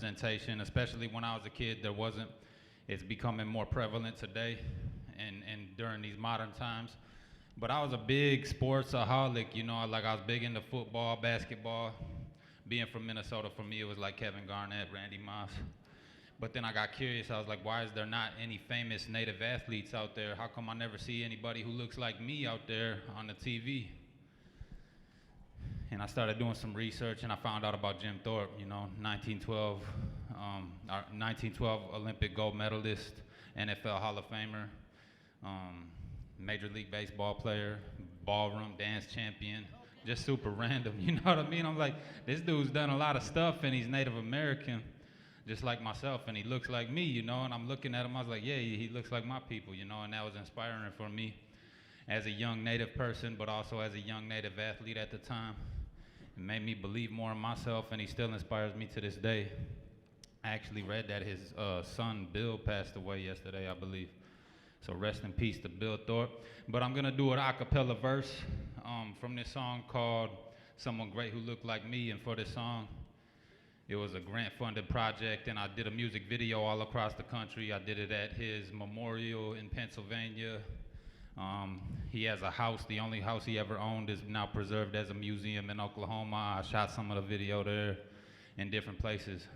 representation, especially when I was a kid. There wasn't. It's becoming more prevalent today and during these modern times. But I was a big sportsaholic, you know, like I was big into football, basketball. Being from Minnesota, for me, it was like Kevin Garnett, Randy Moss. But then I got curious. I was like, why is there not any famous Native athletes out there? How come I never see anybody who looks like me out there on the TV? And I started doing some research, and I found out about Jim Thorpe, you know, 1912 Olympic gold medalist, NFL Hall of Famer, Major League Baseball player, ballroom dance champion, just super random, you know what I mean? I'm like, this dude's done a lot of stuff, and he's Native American, just like myself, and he looks like me, you know, and I'm looking at him, I was like, yeah, he looks like my people, you know, and that was inspiring for me as a young Native person, but also as a young Native athlete at the time. It made me believe more in myself, and he still inspires me to this day. I actually read that his son, Bill, passed away yesterday, I believe. So rest in peace to Bill Thorpe. But I'm gonna do an a cappella verse from this song called Someone Great Who Looked Like Me. And for this song, it was a grant-funded project, and I did a music video all across the country. I did it at his memorial in Pennsylvania. He has a house, the only house he ever owned is now preserved as a museum in Oklahoma. I shot some of the video there in different places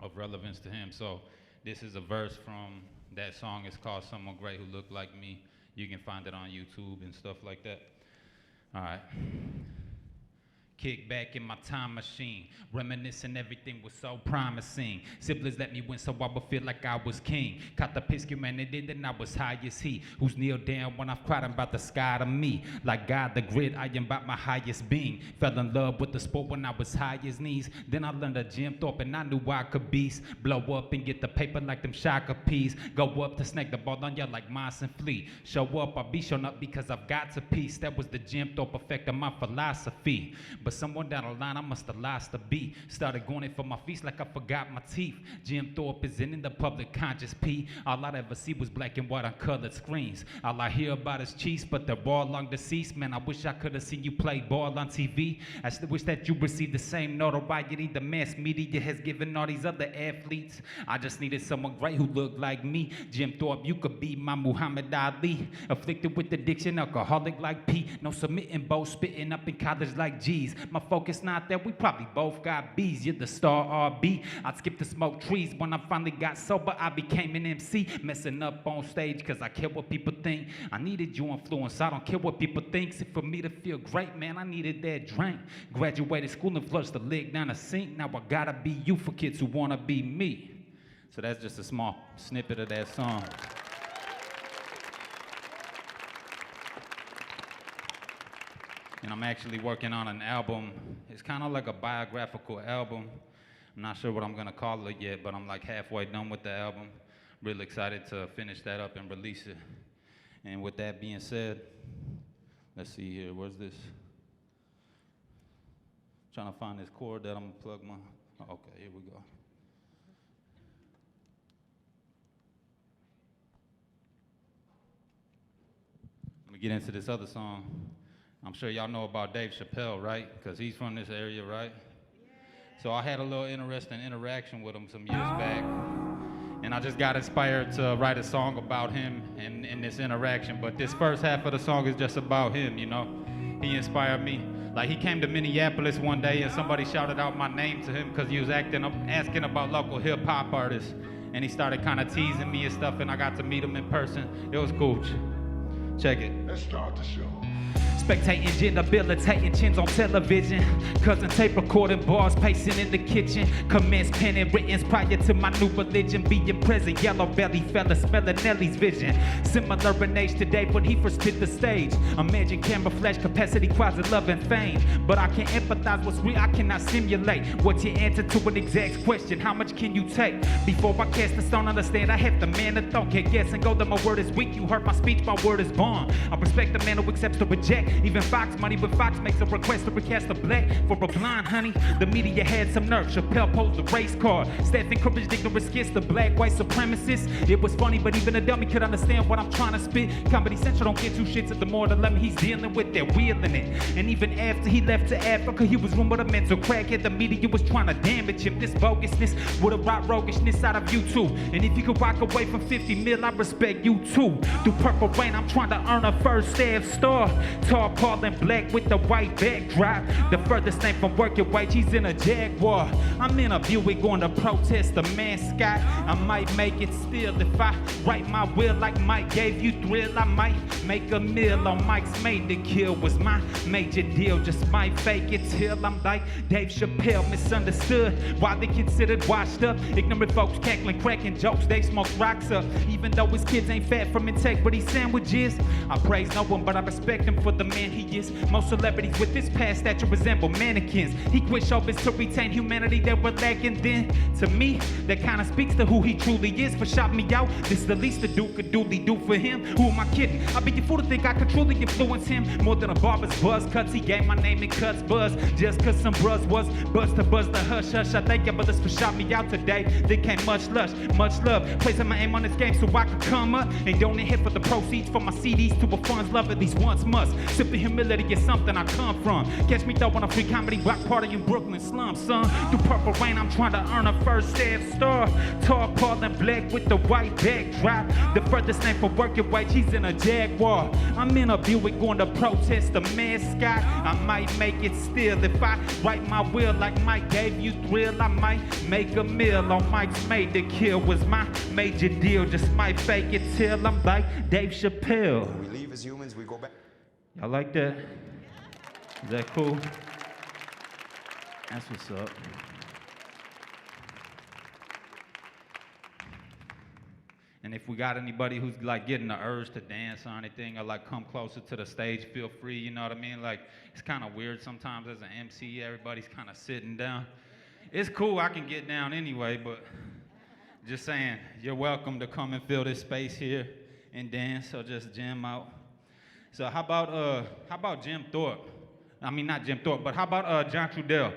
of relevance to him. So this is a verse from that song. It's called Someone Great Who Looked Like Me. You can find it on YouTube and stuff like that. All right. Kick back in my time machine, reminiscing, everything was so promising. Siblings let me win so I would feel like I was king. Caught the piss humanity, then I was high as he. Who's kneeled down when I've cried about the sky to me. Like God the grid, I am about my highest being. Fell in love with the sport when I was high as knees. Then I learned a Jim Thorpe and I knew I could beast. Blow up and get the paper like them Shaka peas. Go up to snake the ball on ya like mice and flea. Show up, I'll be shown up because I've got to peace. That was the Jim Thorpe effect of my philosophy. But someone down the line, I must have lost the beat. Started going in for my feast like I forgot my teeth. Jim Thorpe isn't in the public conscious P. All I'd ever see was black and white on colored screens. All I hear about is Chiefs, but they're all long deceased. Man, I wish I could have seen you play ball on TV. I still wish that you received the same notoriety the mass media has given all these other athletes. I just needed someone great who looked like me. Jim Thorpe, you could be my Muhammad Ali. Afflicted with addiction, alcoholic like P. No submitting, both spitting up in college like G's. My focus not there, we probably both got B's. You're the star RB. I'd skip the smoke trees. When I finally got sober, I became an MC. Messing up on stage cause I care what people think. I needed your influence, I don't care what people think. So for me to feel great, man, I needed that drink. Graduated school and flushed the leg down the sink. Now I gotta be you for kids who wanna be me. So that's just a small snippet of that song. And I'm actually working on an album. It's kind of like a biographical album. I'm not sure what I'm gonna call it yet, but I'm like halfway done with the album. Really excited to finish that up and release it. And with that being said, let's see here, where's this? Trying to find this cord that I'm gonna plug my, oh, okay, here we go. Let me get into this other song. I'm sure y'all know about Dave Chappelle, right? Because he's from this area, right? Yeah. So I had a little interesting interaction with him some years back. And I just got inspired to write a song about him and in this interaction. But this first half of the song is just about him, you know? He inspired me. Like, he came to Minneapolis one day and somebody shouted out my name to him because he was asking about local hip-hop artists. And he started kind of teasing me and stuff, and I got to meet him in person. It was cool. Check it. Let's start the show. Spectating, debilitating chins on television. Cousin tape recording bars, pacing in the kitchen. Commence penning writtens prior to my new religion. Being present, yellow belly fella smelling Nelly's vision. Similar in age today, but he first hit the stage. Imagine camera flash capacity, quasi love and fame. But I can't empathize what's real, I cannot simulate. What's your answer to an exact question? How much can you take? Before I cast a stone, understand I have the man to thought. Can't guess and go that my word is weak. You heard my speech, my word is born. on. I respect the man who accepts to reject. Even Fox money when Fox makes a request to recast a black for a blonde, honey. The media had some nerve. Chappelle posed the race card. Staff encouraged ignorance against the black white supremacists. It was funny, but even a dummy could understand what I'm trying to spit. Comedy Central don't get two shits at the more than 11 he's dealing with. They're wheeling it. And even after he left to Africa, he was rumored a mental crackhead. The media was trying to damage him. This bogusness would have brought roguishness out of you too. And if you could walk away from 50 mil, I respect you too. Through Purple Rain, I'm trying to earn a first half star. Tall, Paul, and black with the white backdrop. The furthest thing from working white, he's in a Jaguar. I'm in a Buick going to protest the mascot. I might make it still if I write my will like Mike gave you thrill. I might make a meal on Mike's Made to Kill was my major deal. Just might fake it till I'm like Dave Chappelle, misunderstood. Why they considered washed up? Ignorant folks cackling, cracking jokes. They smoke rocks up. Even though his kids ain't fat from integrity sandwiches. I praise no one, but I respect him for the man he is. Most celebrities with this past stature resemble mannequins. He quit showbiz to retain humanity that we're lacking. Then, to me, that kind of speaks to who he truly is. For shout me out, this is the least the Duke could doodly do for him. Who am I kidding? I'd be a fool to think I could truly influence him more than a barber's buzz cuts. He gave my name and cuts buzz just cause some bruz was buzz to buzz the hush hush. I thank you brothers for shout me out today. There came much love, placing my aim on this game so I could come up and donate hit for the proceeds from my CDs to a funds love at least once must. Simply humility is something I come from. Catch me though on a free comedy rock party in Brooklyn slum, son. Through Purple Rain, I'm trying to earn a first half star. Tall, Paul, and black with the white backdrop. The furthest name for working white, he's in a Jaguar. I'm in a Buick going to protest the mascot. I might make it still if I write my will like Mike gave you thrill. I might make a meal on Mike's Made to Kill was my major deal. Just might fake it till I'm like Dave Chappelle. When we leave as humans, we go back. Y'all like that? Is that cool? That's what's up. And if we got anybody who's like getting the urge to dance or anything or like come closer to the stage, feel free, you know what I mean? Like, it's kind of weird sometimes as an MC, everybody's kind of sitting down. It's cool, I can get down anyway, but just saying, you're welcome to come and fill this space here and dance or just jam out. So how about Jim Thorpe? I mean, not Jim Thorpe, but how about John Trudell?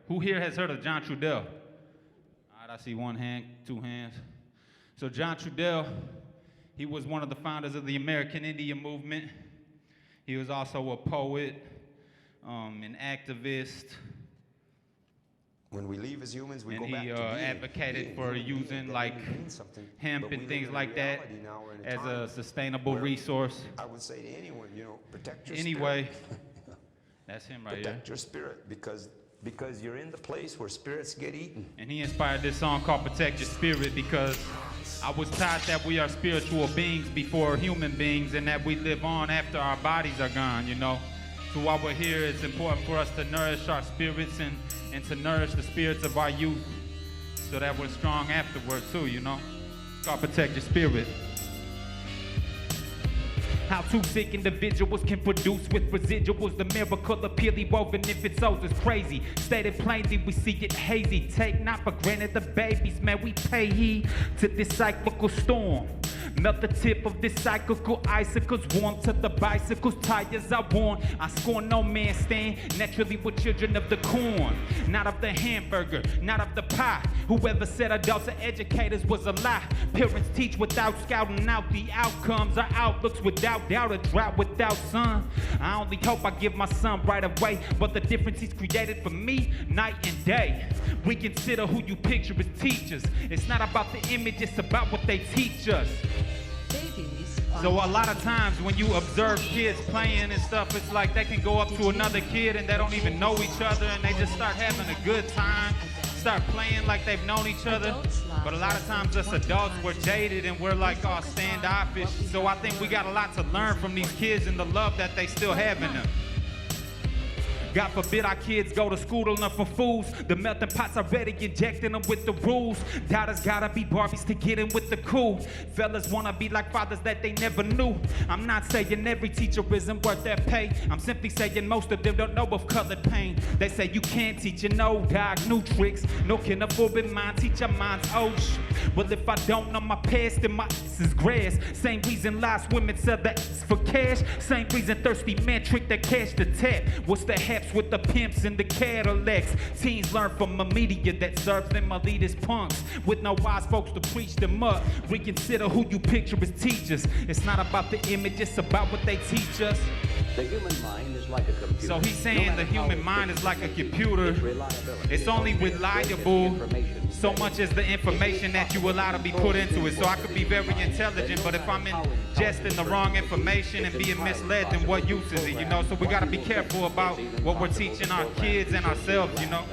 Who here has heard of John Trudell? All right, I see one hand, two hands. So John Trudell, he was one of the founders of the American Indian movement. He was also a poet, an activist. When we leave as humans, we go back to being. And he advocated for using like hemp and things like that as a sustainable resource. I would say to anyone, you know, protect your Anyway, spirit. that's him right Protect here. your spirit because you're in the place where spirits get eaten. And he inspired this song called Protect Your Spirit because I was taught that we are spiritual beings before human beings and that we live on after our bodies are gone, you know. So while we're here, it's important for us to nourish our spirits and to nourish the spirits of our youth so that we're strong afterward too, you know. It's called Protect Your Spirit. How two sick individuals can produce with residuals. The miracle of purely woven infant souls is crazy. Stated plainly, we see it hazy. Take not for granted the babies, man, we pay heed to this cyclical storm. Melt the tip of this cyclical icicles, warm to the bicycles, tires I worn. I scorn no man stand, naturally we're children of the corn. Not of the hamburger, not of the pie. Whoever said adults are educators was a lie. Parents teach without scouting out the outcomes. Our outlooks without doubt, a drought without sun. I only hope I give my son right away, but the difference he's created for me, night and day. We consider who you picture as teachers. It's not about the image, it's about what they teach us. So a lot of times when you observe kids playing and stuff, it's like they can go up to another kid and they don't even know each other and they just start having a good time, start playing like they've known each other. But a lot of times us adults, we're jaded and we're like all standoffish. So I think we got a lot to learn from these kids and the love that they still have in them. God forbid our kids go to school to learn from fools. The melting pots are ready, injecting them with the rules. Daughters gotta be Barbies to get in with the cool. Fellas wanna be like fathers that they never knew. I'm not saying every teacher isn't worth their pay. I'm simply saying most of them don't know of colored pain. They say you can't teach an old dog new tricks. No can afford in mind, teach our minds, oh sh. Well, if I don't know my past and my ass is grass. Same reason lost women sell the ass for cash. Same reason thirsty men trick their cash to tap. What's the haps with the pimps and the Cadillacs? Teens learn from a media that serves them elitist punks with no wise folks to preach them up. Reconsider who you picture as teachers. It's not about the image, it's about what they teach us. The human mind is like a computer. So he's saying the human mind is like a computer. It's only reliable so much as the information that you allow to be put into it. So I could be very intelligent, but if I'm ingesting the wrong information and being misled, then what use is it, you know? So we gotta be careful about what we're teaching our kids and ourselves, you know?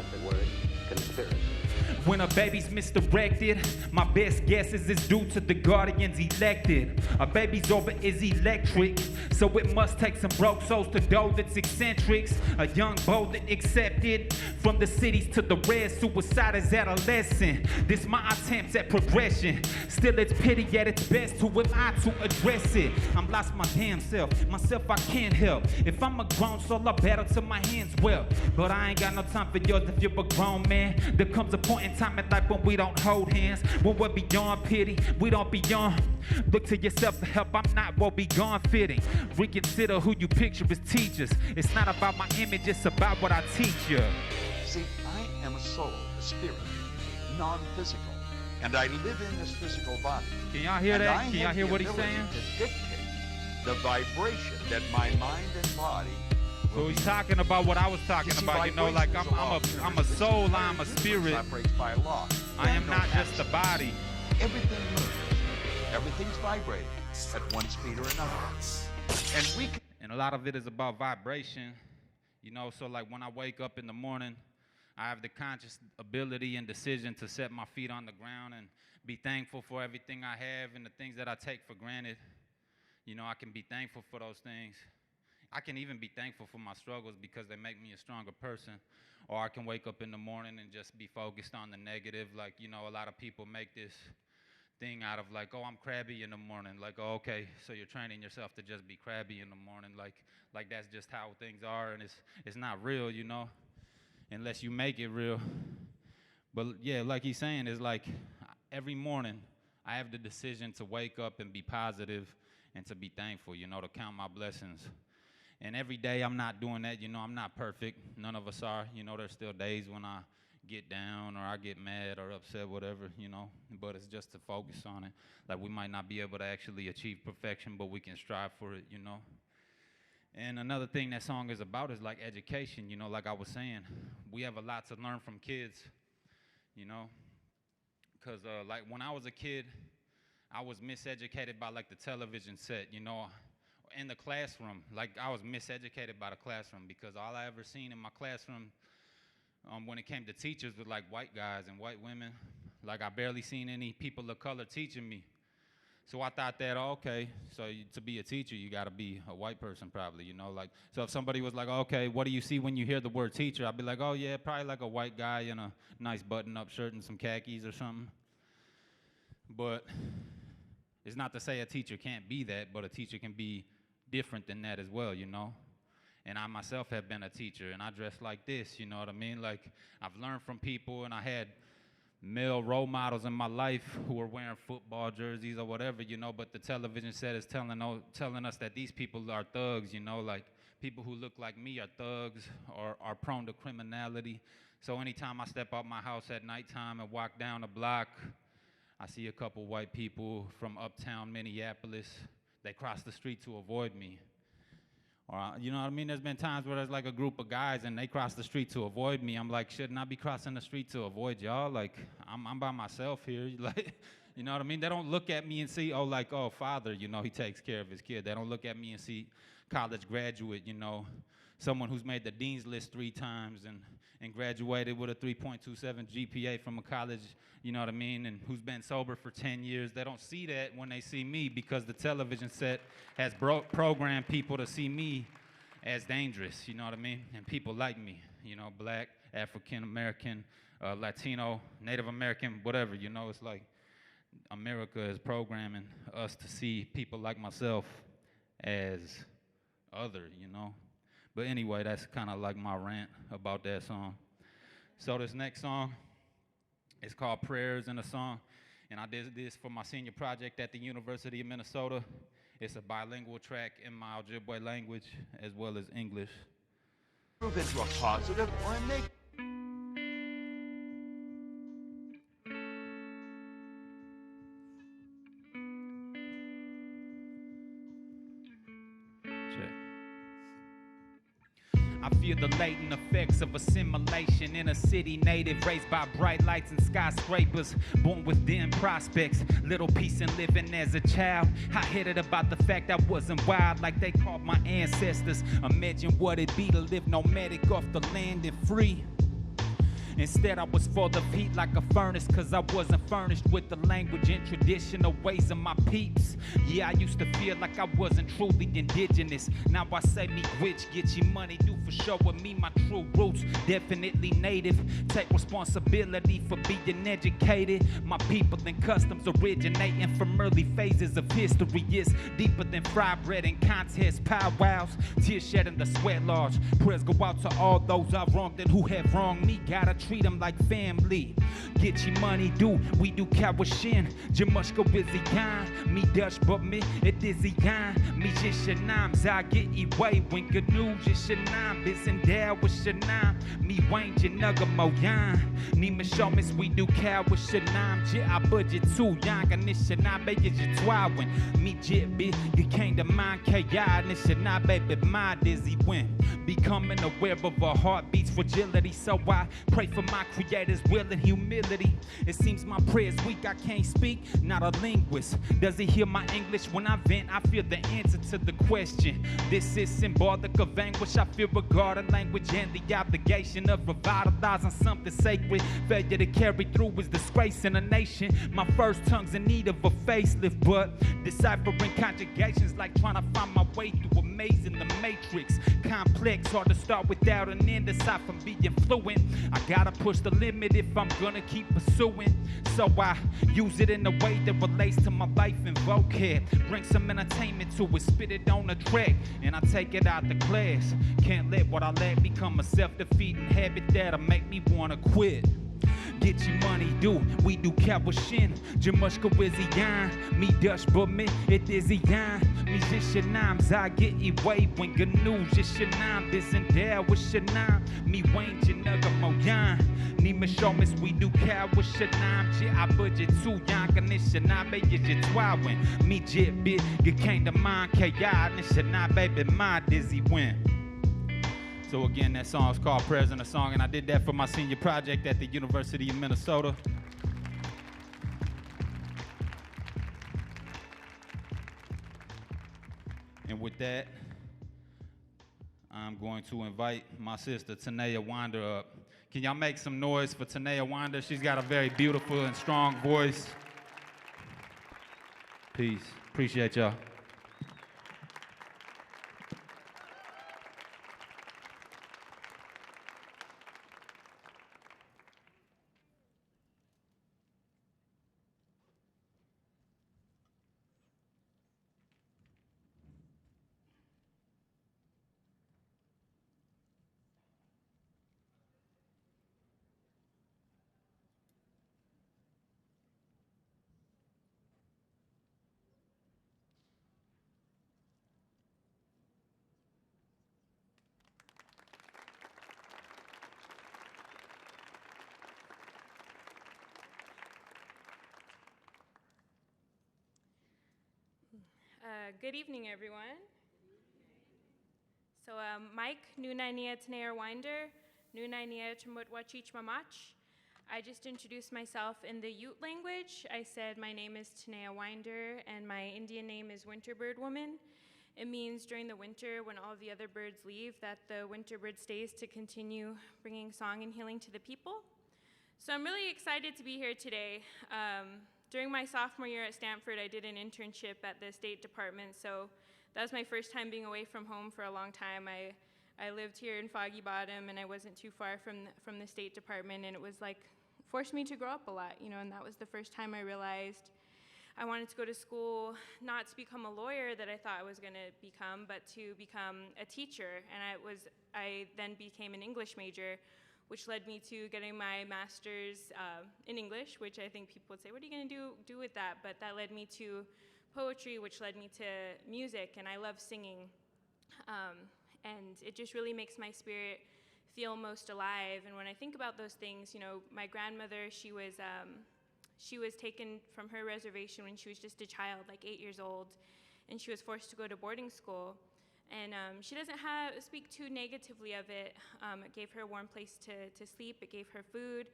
When a baby's misdirected, my best guess is it's due to the guardians elected. A baby's orbit is electric, so it must take some broke souls to dough that's eccentrics. A young bold that accepted from the cities to the red, suicide is adolescent. This my attempts at progression. Still it's pity at its best, who am I to address it? I'm lost my damn self, myself I can't help. If I'm a grown soul, I battle till my hands well. But I ain't got no time for yours if you're a grown man. There comes a point in time in life when we don't hold hands, when we're beyond pity, we don't beyond. Look to yourself for help, I'm not what be gone fitting. Reconsider who you picture as teachers. It's not about my image, it's about what I teach you. See, I am a soul, a spirit, non-physical, and I live in this physical body. Can y'all hear that? Can y'all hear what he's saying? To dictate the vibration that my mind and body. So he's talking about what I was talking about, you know, like I'm a soul, I'm a spirit. Operates by law. I am not just a body. Everything moves. Everything's vibrating at one speed or another. And a lot of it is about vibration, you know, so like when I wake up in the morning, I have the conscious ability and decision to set my feet on the ground and be thankful for everything I have and the things that I take for granted. You know, I can be thankful for those things. I can even be thankful for my struggles because they make me a stronger person. Or I can wake up in the morning and just be focused on the negative. Like, you know, a lot of people make this thing out of like, oh, I'm crabby in the morning. Like, oh, okay, so you're training yourself to just be crabby in the morning. Like that's just how things are, and it's not real, you know, unless you make it real. But yeah, like he's saying, is like every morning I have the decision to wake up and be positive and to be thankful, you know, to count my blessings. And every day I'm not doing that, you know, I'm not perfect. None of us are. You know, there's still days when I get down or I get mad or upset, whatever, you know. But it's just to focus on it. Like we might not be able to actually achieve perfection, but we can strive for it, you know. And another thing that song is about is like education, you know, like I was saying. We have a lot to learn from kids, you know. Because like when I was a kid, I was miseducated by like the television set, you know. In the classroom, like I was miseducated by the classroom because all I ever seen in my classroom when it came to teachers was like white guys and white women. Like I barely seen any people of color teaching me. So I thought that, okay, so to be a teacher, you gotta be a white person probably, you know, like, so if somebody was like, okay, what do you see when you hear the word teacher? I'd be like, oh yeah, probably like a white guy in a nice button-up shirt and some khakis or something. But it's not to say a teacher can't be that, but a teacher can be different than that as well, you know. And I myself have been a teacher, and I dress like this, you know what I mean? Like, I've learned from people, and I had male role models in my life who were wearing football jerseys or whatever, you know, but the television set is telling us that these people are thugs, you know, like people who look like me are thugs or are prone to criminality. So anytime I step out my house at nighttime and walk down the block, I see a couple white people from uptown Minneapolis. They cross the street to avoid me. Or, you know what I mean? There's been times where there's like a group of guys and they cross the street to avoid me. I'm like, shouldn't I be crossing the street to avoid y'all? Like, I'm by myself here. Like, you know what I mean? They don't look at me and see, oh, like, oh, father, you know, he takes care of his kid. They don't look at me and see college graduate, you know, someone who's made the dean's list 3 times and graduated with a 3.27 GPA from a college, you know what I mean, and who's been sober for 10 years. They don't see that when they see me because the television set has programmed people to see me as dangerous, you know what I mean, and people like me, you know, black, African-American, Latino, Native American, whatever, you know. It's like America is programming us to see people like myself as other, you know. But anyway, that's kind of like my rant about that song. So this next song, it's called Prayers in a Song. And I did this for my senior project at the University of Minnesota. It's a bilingual track in my Ojibwe language as well as English. Move into a positive or a negative. I feel the latent effects of assimilation in a city native, raised by bright lights and skyscrapers, born with dim prospects, little peace in living as a child. Hot-headed about the fact I wasn't wild like they called my ancestors. Imagine what it'd be to live nomadic off the land and free. Instead, I was full of heat like a furnace, cause I wasn't furnished with the language and traditional ways of my peeps. Yeah, I used to feel like I wasn't truly indigenous. Now I say me which get you money due for showing me my true roots. Definitely native, take responsibility for being educated. My people and customs originating from early phases of history. Is deeper than fried bread and contest powwows. Tears shed in the sweat lodge. Prayers go out to all those I've wronged and who have wronged me. Gotta treat them like family. Get your money due, we do Kawashin. Jamushka busy gaan, me Dutch but me it is gaan. Me Jishanam, Zagit Iway, when good news Jishanam, Bizendale with Shanam. Me Wayne Janaga Moyan. Nima Shomis, we do Kawashanam. Jit I budget too, Yanga Nishanabe Jitwawin. Me Jit big, you came to mind Kaya Nishanabe, but my dizzy win. Becoming aware of a heartbeat's fragility, so I pray for my creator's will and humility. It seems my prayer's weak, I can't speak, not a linguist. Does he hear my English when I vent? I feel the answer to the question. This is symbolic of anguish. I feel regarding language and the obligation of revitalizing something sacred. Failure to carry through is disgrace in a nation. My first tongue's in need of a facelift, but deciphering conjugations like trying to find my way through a maze in the matrix. Complex, hard to start without an end aside from being fluent. I gotta push the limit if I'm gonna keep pursuing. So I use it in a way that relates to my life and vocab. Bring some entertainment to it, spit it on a track, and I take it out the class. Can't let what I lack become a self-defeating habit that'll make me wanna quit. Get your money due, we do Kawashin. Jamushka wizzy yan, me Dutch but me it is yan. Me Jishanam, Zagit Iway, when good news Jishanam, Bizendale with Shanam. Me Wayne Janaga Moyan. Nima Shomis, we do Kawashanam. Jit I budget too, Yanka Nishanabe Jitwawin. Me Jit big, you came to mind Kaya Nishanabe, but my dizzy win. So again, that song is called President Song, and I did that for my senior project at the University of Minnesota. And with that, I'm going to invite my sister, Tanea Winder, up. Can y'all make some noise for Tanea Winder? She's got a very beautiful and strong voice. Peace. Appreciate y'all. Good evening, everyone. So, Mike, Nunainia Tanea Winder, Nunainia Chamutwachich Mamach. I just introduced myself in the Ute language. I said my name is Tanea Winder, and my Indian name is Winterbird Woman. It means during the winter, when all the other birds leave, that the winter bird stays to continue bringing song and healing to the people. So I'm really excited to be here today. During my sophomore year at Stanford, I did an internship at the State Department, so that was my first time being away from home for a long time. I lived here in Foggy Bottom, and I wasn't too far from the State Department, and it was like, forced me to grow up a lot, you know, and that was the first time I realized I wanted to go to school, not to become a lawyer that I thought I was gonna become, but to become a teacher, and I then became an English major, which led me to getting my master's in English, which I think people would say, what are you going to do with that? But that led me to poetry, which led me to music, and I love singing. And it just really makes my spirit feel most alive. And when I think about those things, you know, my grandmother, she was taken from her reservation when she was just a child, like 8 years old, and she was forced to go to boarding school. And she doesn't speak too negatively of it. It gave her a warm place to sleep. It gave her food.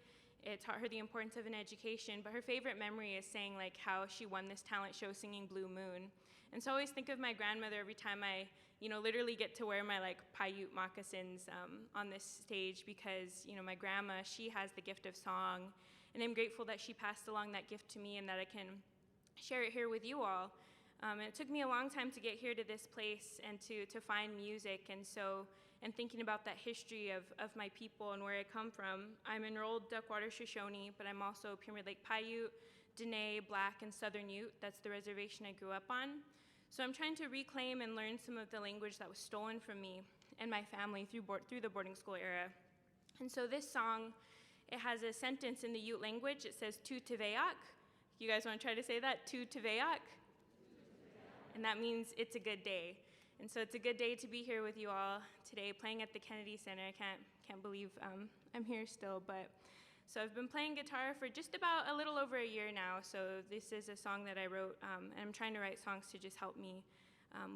It taught her the importance of an education. But her favorite memory is saying like how she won this talent show singing Blue Moon. And so I always think of my grandmother every time I, you know, literally get to wear my like Paiute moccasins on this stage, because, you know, my grandma, she has the gift of song. And I'm grateful that she passed along that gift to me and that I can share it here with you all. And it took me a long time to get here to this place and to find music. And thinking about that history of my people and where I come from, I'm enrolled Duckwater Shoshone, but I'm also Pyramid Lake Paiute, Danai, Black, and Southern Ute. That's the reservation I grew up on. So I'm trying to reclaim and learn some of the language that was stolen from me and my family through the boarding school era. And so this song, it has a sentence in the Ute language. It says, Tu Teveyak. You guys want to try to say that? Tu Teveyak? And that means it's a good day. And so it's a good day to be here with you all today, playing at the Kennedy Center. I can't believe I'm here still, but so I've been playing guitar for just about a little over a year now. So this is a song that I wrote, and I'm trying to write songs to just help me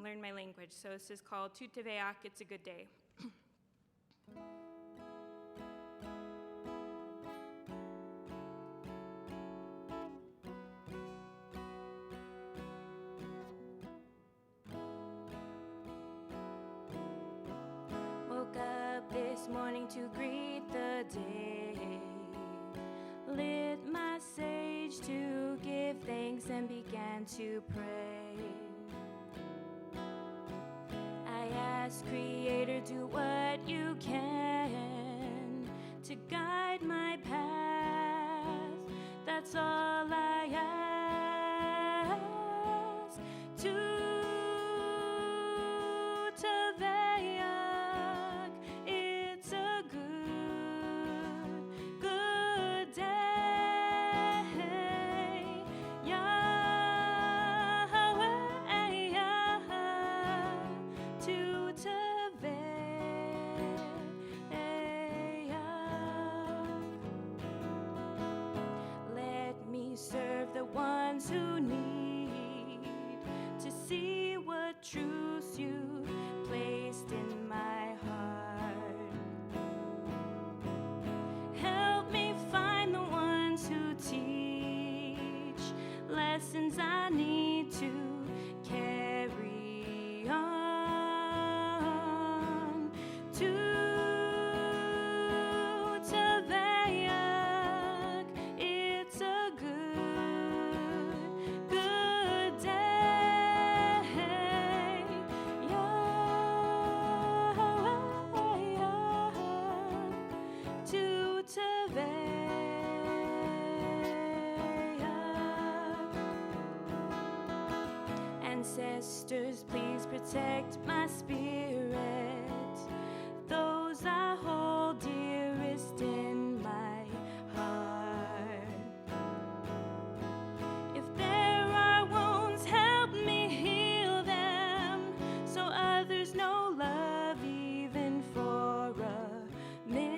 learn my language. So this is called Tu Teveyak, It's a Good Day. This morning to greet the day, lit my sage to give thanks and began to pray. I asked Creator, do what you can to guide my path. That's all I ask. Serve the ones who need to see what truths you placed in my heart. Help me find the ones who teach lessons I need to carry on. It's a good day. Ancestors, please protect my spirit, those I hold dearest in my heart. If there are wounds, help me heal them, so others know love even for a minute.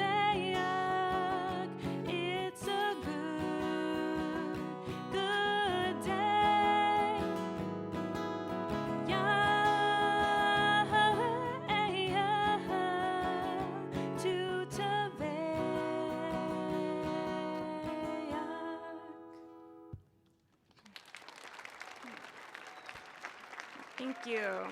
Tveyak, it's a good day. To Tveyak. Thank you.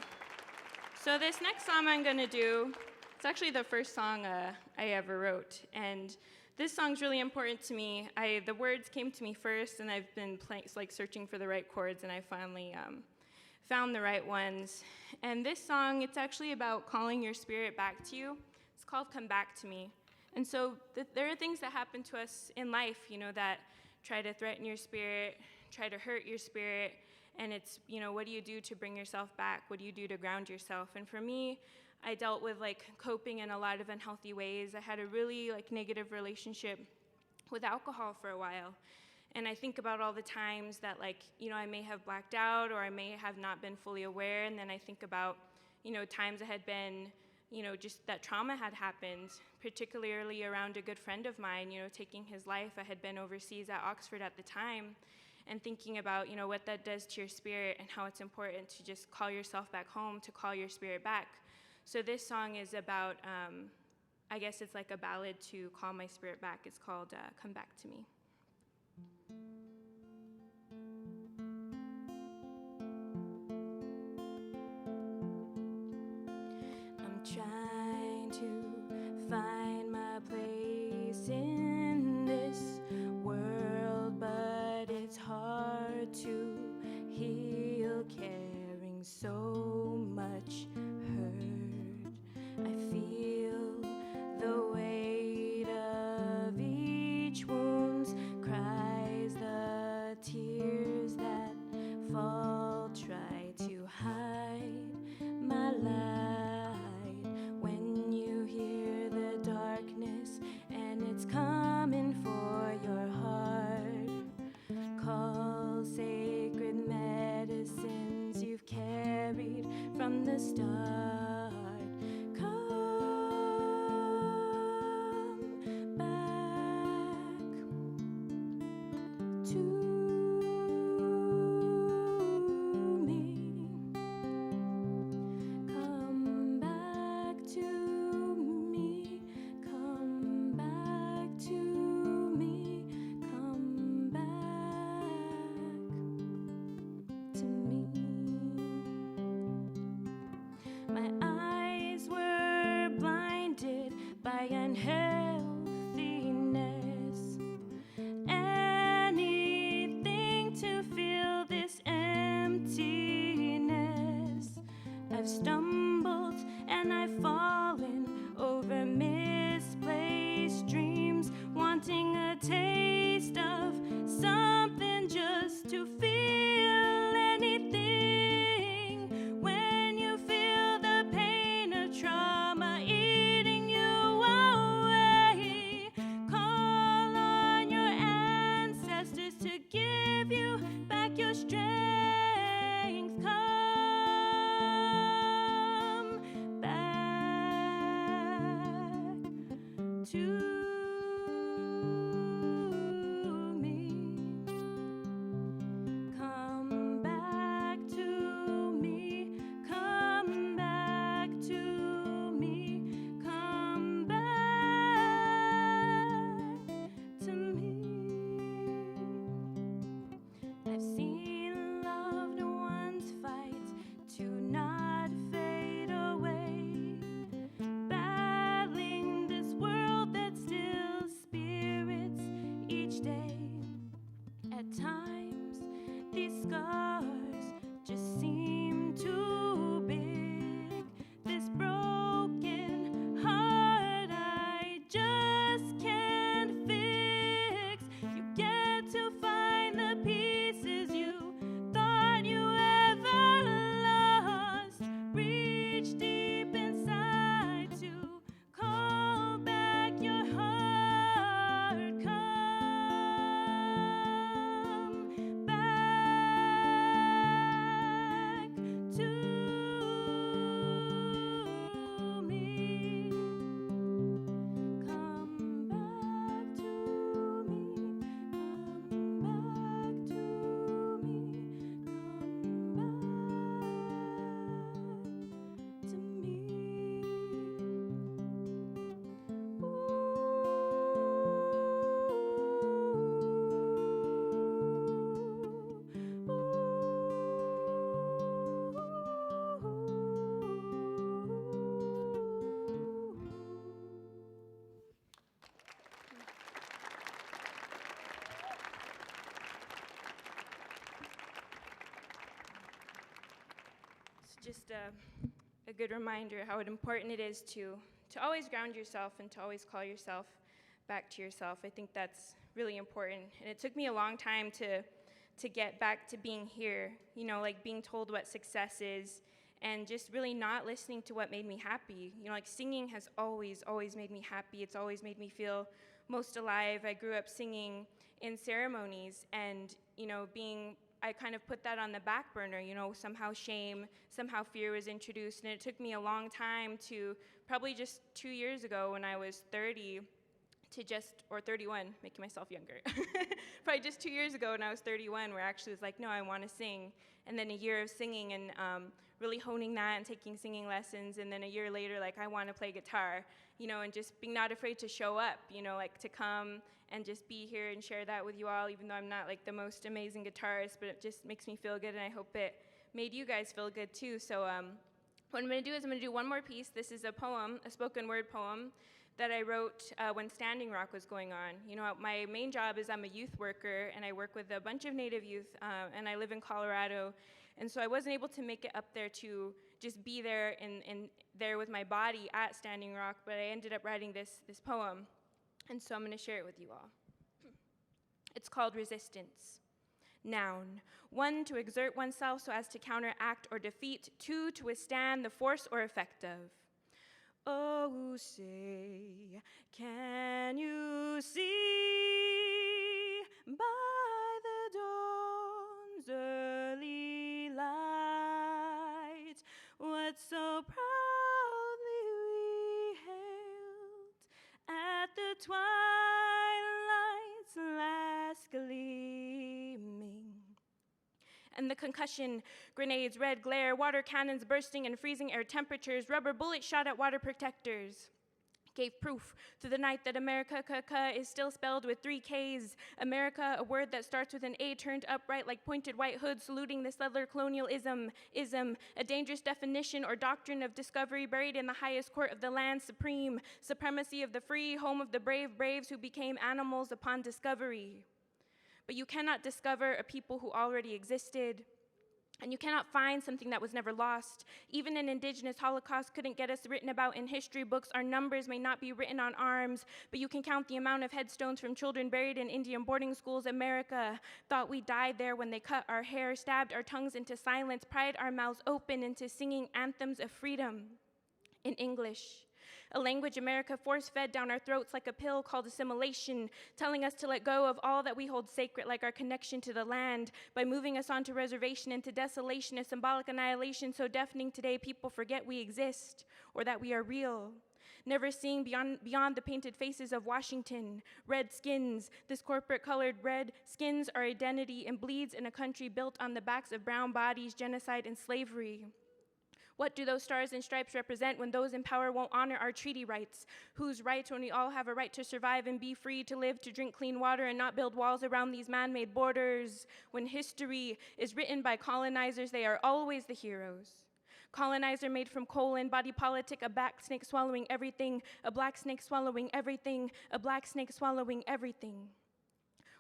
So this next song I'm going to do, it's actually the first song I ever wrote, and this song's really important to me. The words came to me first, and I've been searching for the right chords, and I finally found the right ones. And this song, it's actually about calling your spirit back to you. It's called Come Back to Me. And so there are things that happen to us in life, you know, that try to threaten your spirit, try to hurt your spirit, And it's, what do you do to bring yourself back? What do you do to ground yourself? And for me, I dealt with coping in a lot of unhealthy ways. I had a really negative relationship with alcohol for a while. And I think about all the times that I may have blacked out, or I may have not been fully aware. And then I think about, times I had been, just that trauma had happened, particularly around a good friend of mine, taking his life. I had been overseas at Oxford at the time, and thinking about, what that does to your spirit and how it's important to just call yourself back home, to call your spirit back. So this song is about, I guess it's like a ballad to call my spirit back. It's called Come Back to Me. I'm trying to find my place in this world, but it's hard to heal, carrying so much hurt. I feel the weight of each wound's cries, the tears that fall, try to hide my light. When you hear the darkness and it's coming for your heart, call sacred medicines you've carried from the start. Come back to me. Come back to me. Come back to me. Come back to me. My eyes were blinded by unhealthiness. Anything to fill this emptiness. I've stumbled and I've fallen over misplaced dreams, wanting a taste of something just to feel anything. When you feel the pain of trauma eating you away, call on your ancestors to give you back your strength. Come back to me. Come back to me. Come back to me. Come back to me. I've seen loved ones fight to not fade away, battling this world that steals spirits each day. At times, these scars just seem too big. This broken heart I just can't fix. You get to find the pieces you thought you ever lost. Reach deep inside to call back your heart. Come back to me. Come back to me. Come back to me. Come back to me. It's just a good reminder how important it is to always ground yourself and to always call yourself back to yourself. I think that's really important. And it took me a long time to to get back to being here, you know, like being told what success is, and just really not listening to what made me happy. You know, like singing has always made me happy. It's always made me feel most alive. I grew up singing in ceremonies, and, you know, I kind of put that on the back burner, you know, somehow shame, somehow fear was introduced, and it took me a long time to, probably just 2 years ago when I was 30, or 31, making myself younger. Probably just 2 years ago when I was 31, where I actually was like, no, I want to sing. And then a year of singing and really honing that and taking singing lessons, and then a year later, like, I want to play guitar, you know, and just being not afraid to show up, you know, like to come and just be here and share that with you all, even though I'm not like the most amazing guitarist, but it just makes me feel good, and I hope it made you guys feel good too. So what I'm going to do is I'm going to do one more piece. This is a poem, a spoken word poem that I wrote when Standing Rock was going on. You know, my main job is I'm a youth worker, and I work with a bunch of Native youth, and I live in Colorado, and so I wasn't able to make it up there to just be there and there with my body at Standing Rock, but I ended up writing this poem, and so I'm going to share it with you all. It's called Resistance. Noun: 1, to exert oneself so as to counteract or defeat. 2, to withstand the force or effect of. Oh, say, can you see by the dawn's early light what so proudly we hailed at the twilight's last gleaming? And the concussion grenades, red glare, water cannons bursting and freezing air temperatures, rubber bullets shot at water protectors, gave proof through the night that America is still spelled with 3 Ks. America, a word that starts with an A turned upright like pointed white hood, saluting the settler colonialism, a dangerous definition or doctrine of discovery buried in the highest court of the land supreme, supremacy of the free, home of the brave, braves who became animals upon discovery. But you cannot discover a people who already existed, and you cannot find something that was never lost. Even an indigenous Holocaust couldn't get us written about in history books. Our numbers may not be written on arms, but you can count the amount of headstones from children buried in Indian boarding schools. America thought we died there when they cut our hair, stabbed our tongues into silence, pried our mouths open into singing anthems of freedom in English. A language America force-fed down our throats like a pill called assimilation, telling us to let go of all that we hold sacred, like our connection to the land, by moving us onto reservation, into desolation, a symbolic annihilation so deafening today people forget we exist, or that we are real. Never seeing beyond the painted faces of Washington, red skins. This corporate-colored red skins our identity and bleeds in a country built on the backs of brown bodies, genocide, and slavery. What do those stars and stripes represent when those in power won't honor our treaty rights? Whose rights when we all have a right to survive and be free to live, to drink clean water and not build walls around these man-made borders? When history is written by colonizers, they are always the heroes. Colonizer made from colon, body politic, a black snake swallowing everything, a black snake swallowing everything, a black snake swallowing everything.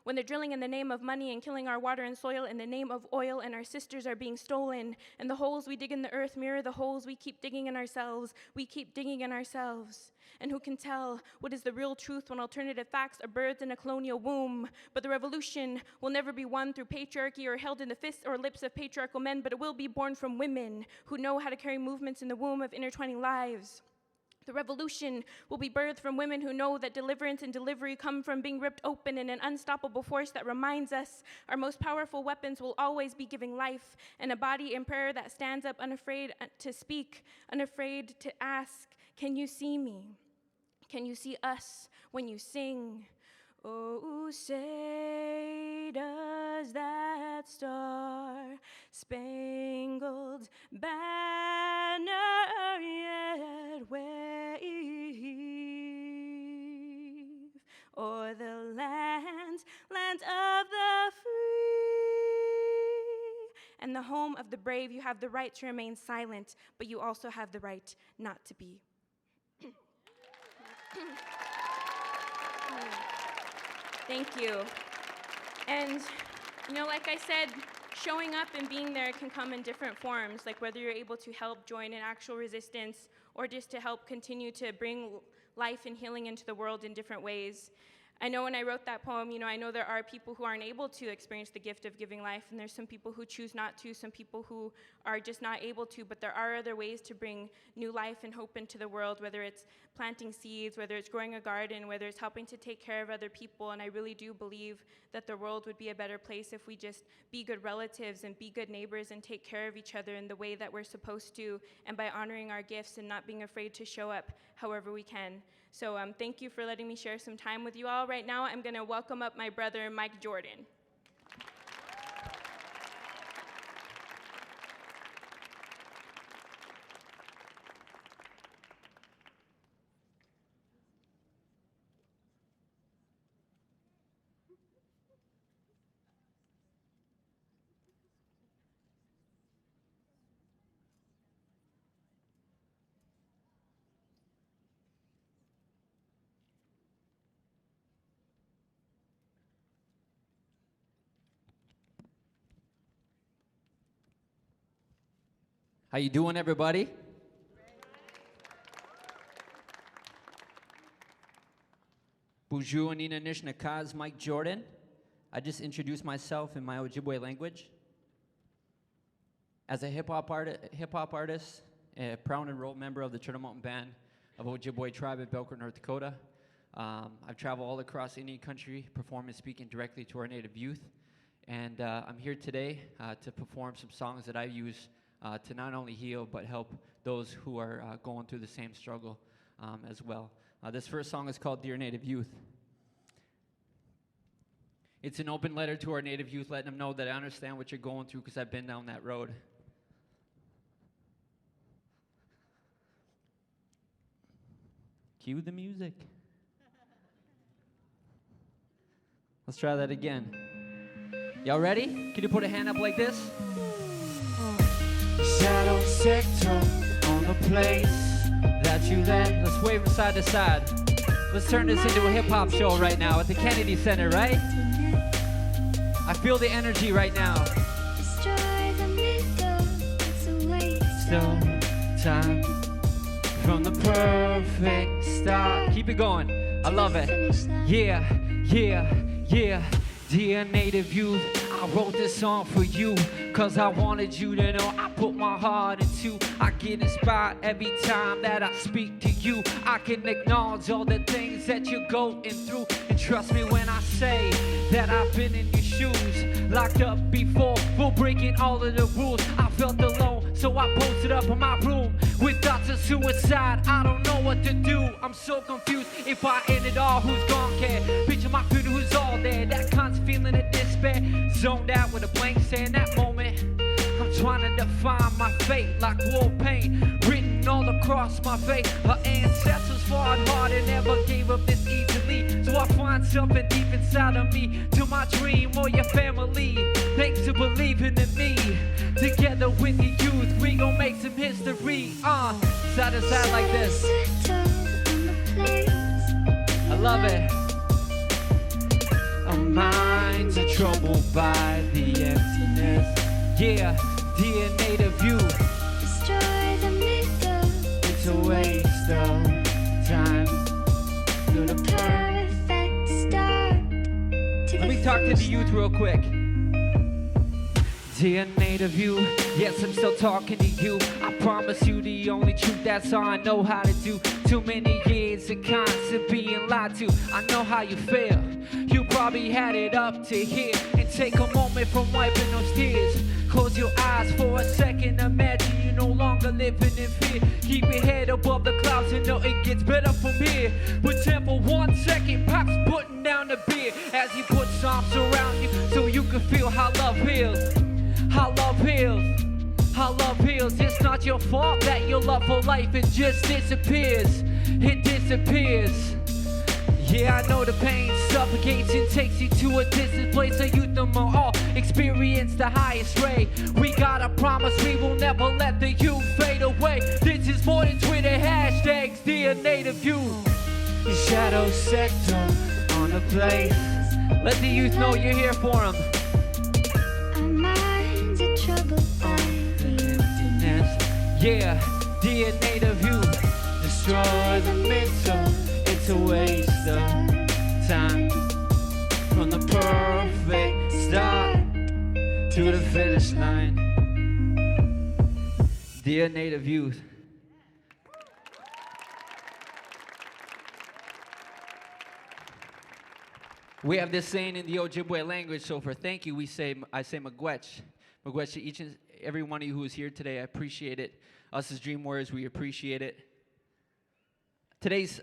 When they're drilling in the name of money and killing our water and soil in the name of oil, and our sisters are being stolen, and the holes we dig in the earth mirror the holes we keep digging in ourselves, we keep digging in ourselves. And who can tell what is the real truth when alternative facts are birthed in a colonial womb? But the revolution will never be won through patriarchy or held in the fists or lips of patriarchal men, but it will be born from women who know how to carry movements in the womb of intertwining lives. The revolution will be birthed from women who know that deliverance and delivery come from being ripped open in an unstoppable force that reminds us our most powerful weapons will always be giving life, and a body in prayer that stands up unafraid to speak, unafraid to ask, can you see me? Can you see us when you sing? Oh, say does that star-spangled banner yet wave o'er the land of the free and the home of the brave? You have the right to remain silent, but you also have the right not to be. Thank you. And, you know, like I said, showing up and being there can come in different forms, like whether you're able to help join an actual resistance or just to help continue to bring life and healing into the world in different ways. I know when I wrote that poem, I know there are people who aren't able to experience the gift of giving life, and there's some people who choose not to, some people who are just not able to, but there are other ways to bring new life and hope into the world, whether it's planting seeds, whether it's growing a garden, whether it's helping to take care of other people, and I really do believe that the world would be a better place if we just be good relatives and be good neighbors and take care of each other in the way that we're supposed to, and by honoring our gifts and not being afraid to show up however we can. So thank you for letting me share some time with you all. Right now, I'm going to welcome up my brother, Mike Jordan. How you doing, everybody? Bonjour, Nina Nishnakaz, Mike Jordan. I just introduced myself in my Ojibwe language. As a hip-hop artist, a proud enrolled member of the Turtle Mountain Band of Ojibwe tribe in Belcourt, North Dakota. I've traveled all across Indian country, performing and speaking directly to our native youth. And I'm here today to perform some songs that I use to not only heal, but help those who are going through the same struggle as well. This first song is called Dear Native Youth. It's an open letter to our native youth, letting them know that I understand what you're going through because I've been down that road. Cue the music. Let's try that again. Y'all ready? Can you put a hand up like this? Shadow sector on the place that you led. Let's wave from side to side. Let's turn this into a hip-hop show right now at the Kennedy Center, right? I feel the energy right now. Still time from the perfect start. Keep it going. I love it. Yeah, yeah, yeah. Dear native youth, I wrote this song for you, cause I wanted you to know I put my heart into. I get inspired every time that I speak to you. I can acknowledge all the things that you're going through, and trust me when I say that I've been in your shoes. Locked up before, for breaking all of the rules. I felt alone, so I posted up in my room with thoughts of suicide. I don't know what to do, I'm so confused. If I end it all, who's gonna care? Picture my future, who's all there. That constant feeling of despair, zoned out with a blank stare. In that moment, I'm trying to define my fate like war paint written all across my face. Her ancestors fought hard and never gave up this easily. So I find something deep inside of me, to my dream or your family. Thanks for believing in me. Together with the youth, we gon' make some history. Side to side like this. I love it. Our minds are troubled by the emptiness. Yeah, dear native youth. It's a waste of time. To the perfect start. Let me talk to the youth real quick. Dear native youth, yes, I'm still talking to you. I promise you the only truth, that's all I know how to do. Too many years of constant being lied to. I know how you feel. You probably had it up to here. And take a moment from wiping those tears. Close your eyes for a second. Imagine you're no longer living in fear. Keep your head above the clouds and know it gets better from here. Pretend for 1 second, Pop's putting down the beer as he puts arms around you so you can feel how love heals. How love heals. How love heals. It's not your fault that your love for life, it just disappears. It disappears. Yeah, I know the pain suffocates and takes you to a distant place. So youth them all experience the highest rate. We gotta promise we will never let the youth fade away. This is more than Twitter hashtags, dear native youth. Your shadow sector on the place. Let the youth know you're here for them. Our minds are troubled by the emptiness. Yeah, dear native youth. Destroy the mental. It's a waste of time. finish line. Dear Native youth, we have this saying in the Ojibwe language, so for thank you, I say magwech. Magwech to each and every one of you who is here today. I appreciate it. Us as Dream Warriors, we appreciate it.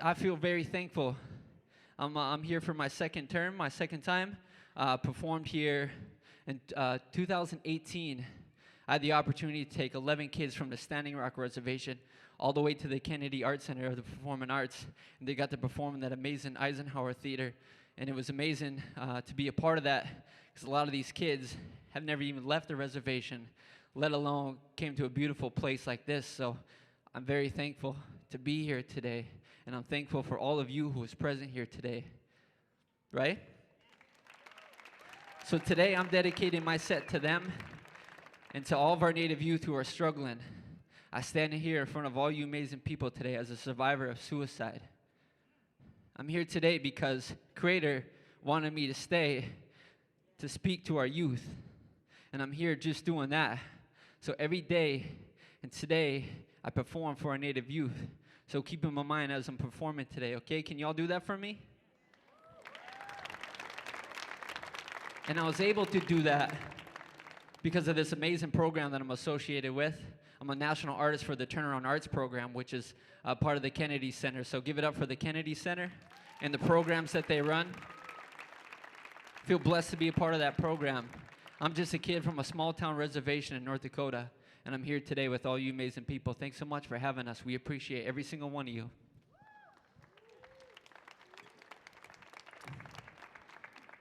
I feel very thankful. I'm here for my second time. Performed here in 2018. I had the opportunity to take 11 kids from the Standing Rock Reservation all the way to the Kennedy Art Center of the Performing Arts. And they got to perform in that amazing Eisenhower Theater. And it was amazing to be a part of that, because a lot of these kids have never even left the reservation, let alone came to a beautiful place like this. So I'm very thankful to be here today. And I'm thankful for all of you who is present here today. Right? So today I'm dedicating my set to them and to all of our Native youth who are struggling. I stand here in front of all you amazing people today as a survivor of suicide. I'm here today because Creator wanted me to stay to speak to our youth. And I'm here just doing that. So every day and today I perform for our Native youth. So keep in my mind as I'm performing today, okay? Can y'all do that for me? And I was able to do that because of this amazing program that I'm associated with. I'm a national artist for the Turnaround Arts program, which is part of the Kennedy Center. So give it up for the Kennedy Center and the programs that they run. I feel blessed to be a part of that program. I'm just a kid from a small town reservation in North Dakota, and I'm here today with all you amazing people. Thanks so much for having us. We appreciate every single one of you.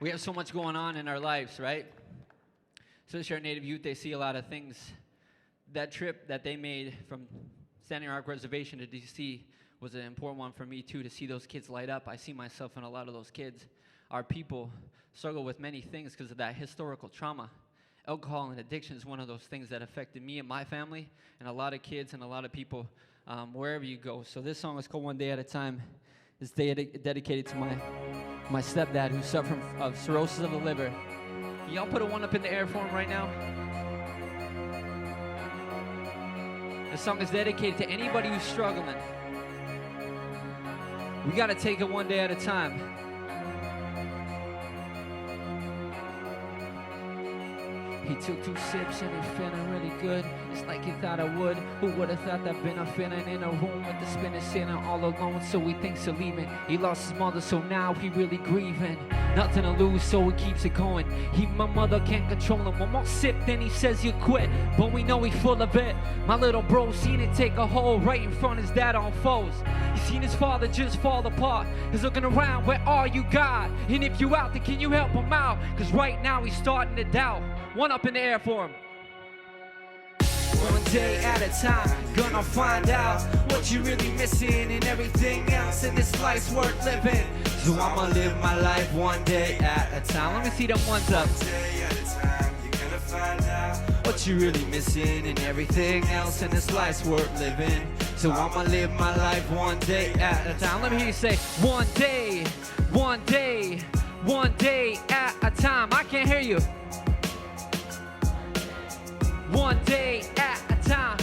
We have so much going on in our lives, right? Especially our Native youth, they see a lot of things. That trip that they made from Standing Rock Reservation to D.C. was an important one for me, too, to see those kids light up. I see myself in a lot of those kids. Our people struggle with many things because of that historical trauma. Alcohol and addiction is one of those things that affected me and my family and a lot of kids and a lot of people wherever you go. So this song is called One Day at a Time. It's dedicated to my stepdad who suffered from cirrhosis of the liver. Y'all put a one up in the air for him right now. This song is dedicated to anybody who's struggling. We gotta take it one day at a time. He took 2 sips and he feeling really good. It's like he thought I would. Who would have thought that been a feeling in a room with the spinning sitting all alone? So he thinks of leaving. He lost his mother, so now he really grieving. Nothing to lose, so he keeps it going. My mother can't control him. One more sip, then he says he'll quit. But we know he's full of it. My little bro seen it take a hold right in front of his dad on foes. He seen his father just fall apart. He's looking around, where are you, God? And if you out there, can you help him out? Cause right now he's starting to doubt. One up in the air for him. One day at a time, gonna find out what you really missing and everything else in this life's worth living. So I'ma live my life one day at a time. Let me see them ones up. One day at a time, you're gonna find out what you really missing and everything else in this life's worth living. So I'ma live my life one day at a time. Let me hear you say, one day, one day, one day at a time. I can't hear you. One day at a time.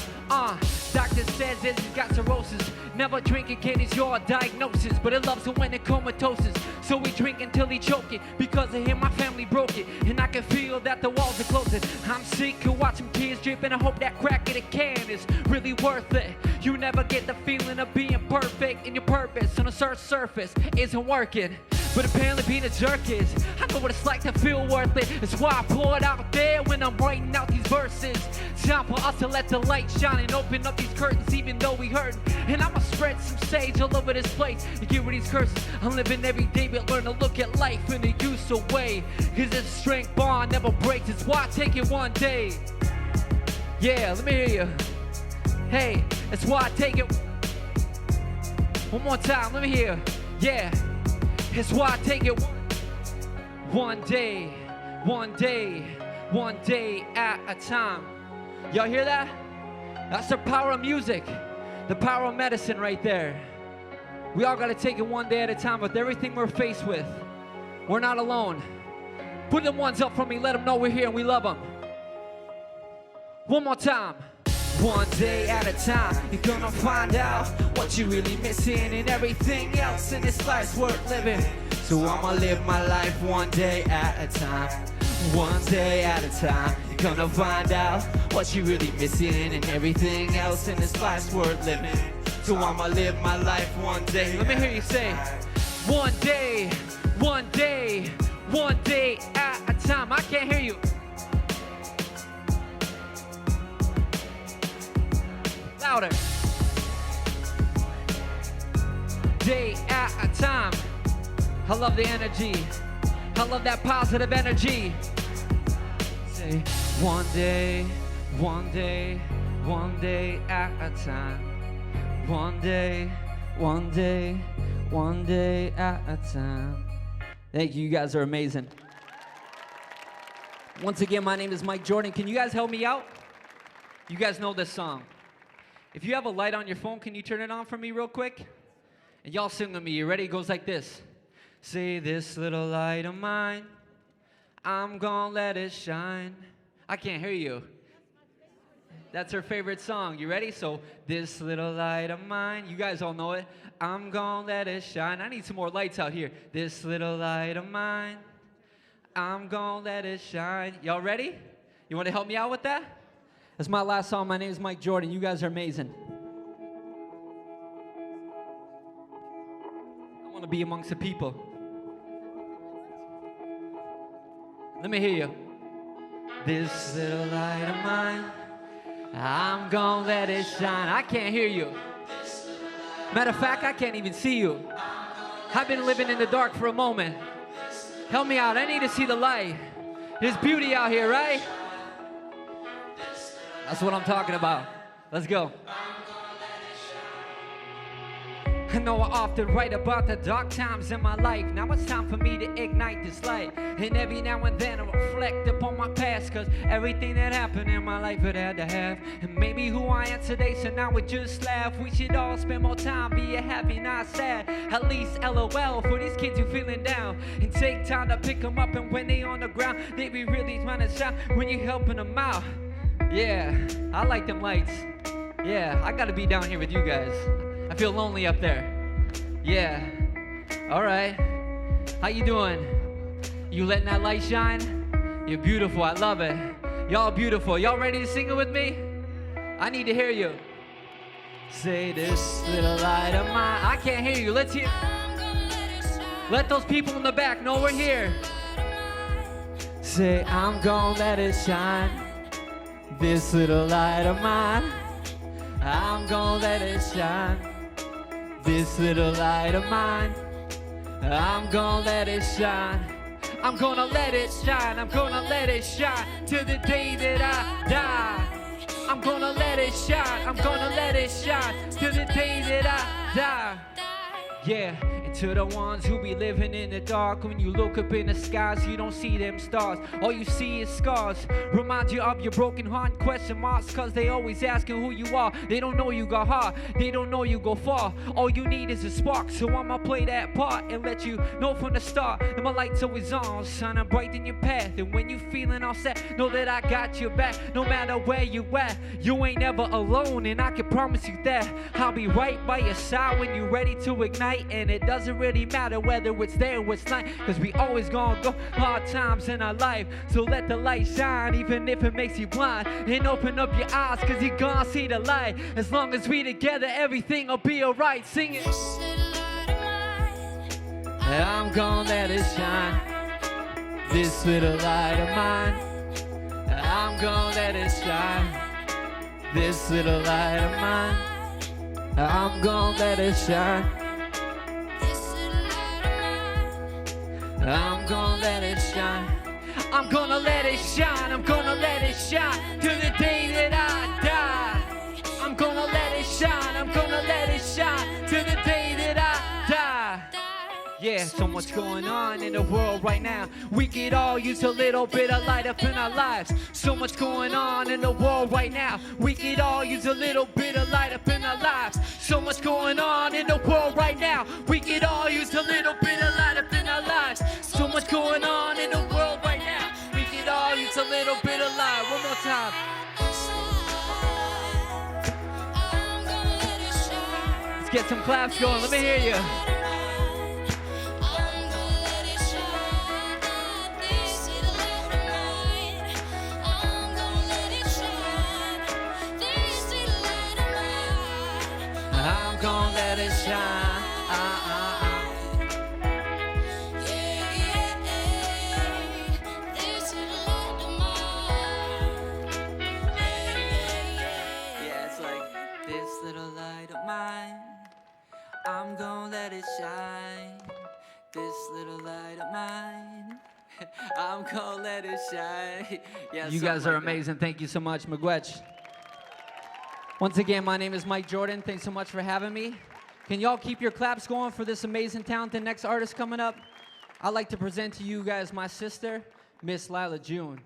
Doctor says he's got cirrhosis. Never drink again is your diagnosis, but it loves it when it comatosis. So we drink until he choke it. Because of him, my family broke it, and I can feel that the walls are closing. I'm sick of watching tears drip, and I hope that crack in a can is really worth it. You never get the feeling of being perfect, and your purpose on a surface isn't working. But apparently being a jerk is. I know what it's like to feel worth it. It's why I pour it out there when I'm writing out these verses. Time for us to let the light shine and open up these curtains even though we hurt. And I'ma spread some sage all over this place to get rid of these curses. I'm living every day but learn to look at life in a useful way. Cause this strength bond never breaks. It's why I take it one day. Yeah, let me hear you. Hey, that's why I take it. One more time, let me hear. Yeah. It's why I take it one day, one day, one day at a time. Y'all hear that? That's the power of music, the power of medicine right there. We all gotta take it one day at a time with everything we're faced with. We're not alone. Put them ones up for me, let them know we're here and we love them. One more time. One day at a time, you're gonna find out what you're really missing, and everything else in this life's worth living. So I'ma live my life one day at a time. One day at a time, you're gonna find out what you're really missing, and everything else in this life's worth living. So I'ma live my life one day. Let me hear you say, one day, one day, one day at a time. I can't hear you. Louder. Day at a time. I love the energy. I love that positive energy. Say one day, one day, one day at a time. One day, one day, one day at a time. Thank you, you guys are amazing. Once again, my name is Mike Jordan. Can you guys help me out? You guys know this song. If you have a light on your phone, can you turn it on for me real quick? And y'all sing with me. You ready? It goes like this. Say, this little light of mine, I'm gonna let it shine. I can't hear you. That's her favorite song. You ready? So, this little light of mine, you guys all know it. I'm gonna let it shine. I need some more lights out here. This little light of mine, I'm gonna let it shine. Y'all ready? You want to help me out with that? That's my last song. My name is Mike Jordan. You guys are amazing. I want to be amongst the people. Let me hear you. This little light of mine, I'm gonna let it shine. I can't hear you. Matter of fact, I can't even see you. I've been living in the dark for a moment. Help me out. I need to see the light. There's beauty out here, right? That's what I'm talking about. Let's go. I know I often write about the dark times in my life. Now it's time for me to ignite this light. And every now and then I reflect upon my past, cause everything that happened in my life it had to have. And maybe who I am today, so now we just laugh. We should all spend more time being happy, not sad. At least LOL for these kids who feeling down. And take time to pick them up, and when they on the ground, they be really trying to shout when you helping them out. Yeah, I like them lights. Yeah, I gotta be down here with you guys. I feel lonely up there. Yeah. All right. How you doing? You letting that light shine? You're beautiful. I love it. Y'all beautiful. Y'all ready to sing it with me? I need to hear you. Say, this little light of mine. I can't hear you. Let's hear. Let those people in the back know we're here. Say, I'm gonna let it shine. This little light of mine, I'm gonna let it shine. This little light of mine, I'm gonna let it shine. I'm gonna let it shine. I'm gonna let it shine till the day that I die. I'm gonna let it shine. I'm gonna let it shine till the day that I die. Yeah. To the ones who be living in the dark, when you look up in the skies, you don't see them stars. All you see is scars. Remind you of your broken heart, question marks, cause they always asking who you are. They don't know you got hard, they don't know you go far. All you need is a spark, so I'ma play that part and let you know from the start that my light's always on, shining bright in your path. And when you feeling all set, know that I got your back. No matter where you at, you ain't ever alone, and I can promise you that I'll be right by your side when you're ready to ignite. And it doesn't really matter whether it's day or it's night, cause we always gonna go hard times in our life. So let the light shine, even if it makes you blind, and open up your eyes, cause you gonna see the light. As long as we together, everything will be alright. Sing it. I'm gonna let it shine. This little light of mine, I'm gonna let it shine. This little light of mine, I'm gonna let it shine. I'm gonna let it shine. I'm gonna let it shine. I'm gonna let it shine till the day that I die. I'm gonna let it shine. I'm gonna let it shine till the day that I die. Yeah, so much going on in the world right now. We could all use a little bit of light up in our lives. So much going on in the world right now. We could all use a little bit of light up in our lives. So much going on in the world right now. We could all use a little bit of light up in our lives. So much going on in the world right now. We could all use a little bit of light. One more time. some claps going. Let me hear you. I'm gonna let it shine. Yeah, it's like this little light of mine. I'm gonna let it shine. This little light of mine. I'm gonna let it shine. Yeah, You something guys are like that. amazing. Thank you so much, Miigwech. Once again, my name is Mike Jordan. Thanks so much for having me. Can y'all keep your claps going for this amazing, talented next artist coming up? I'd like to present to you guys my sister, Miss Lila June.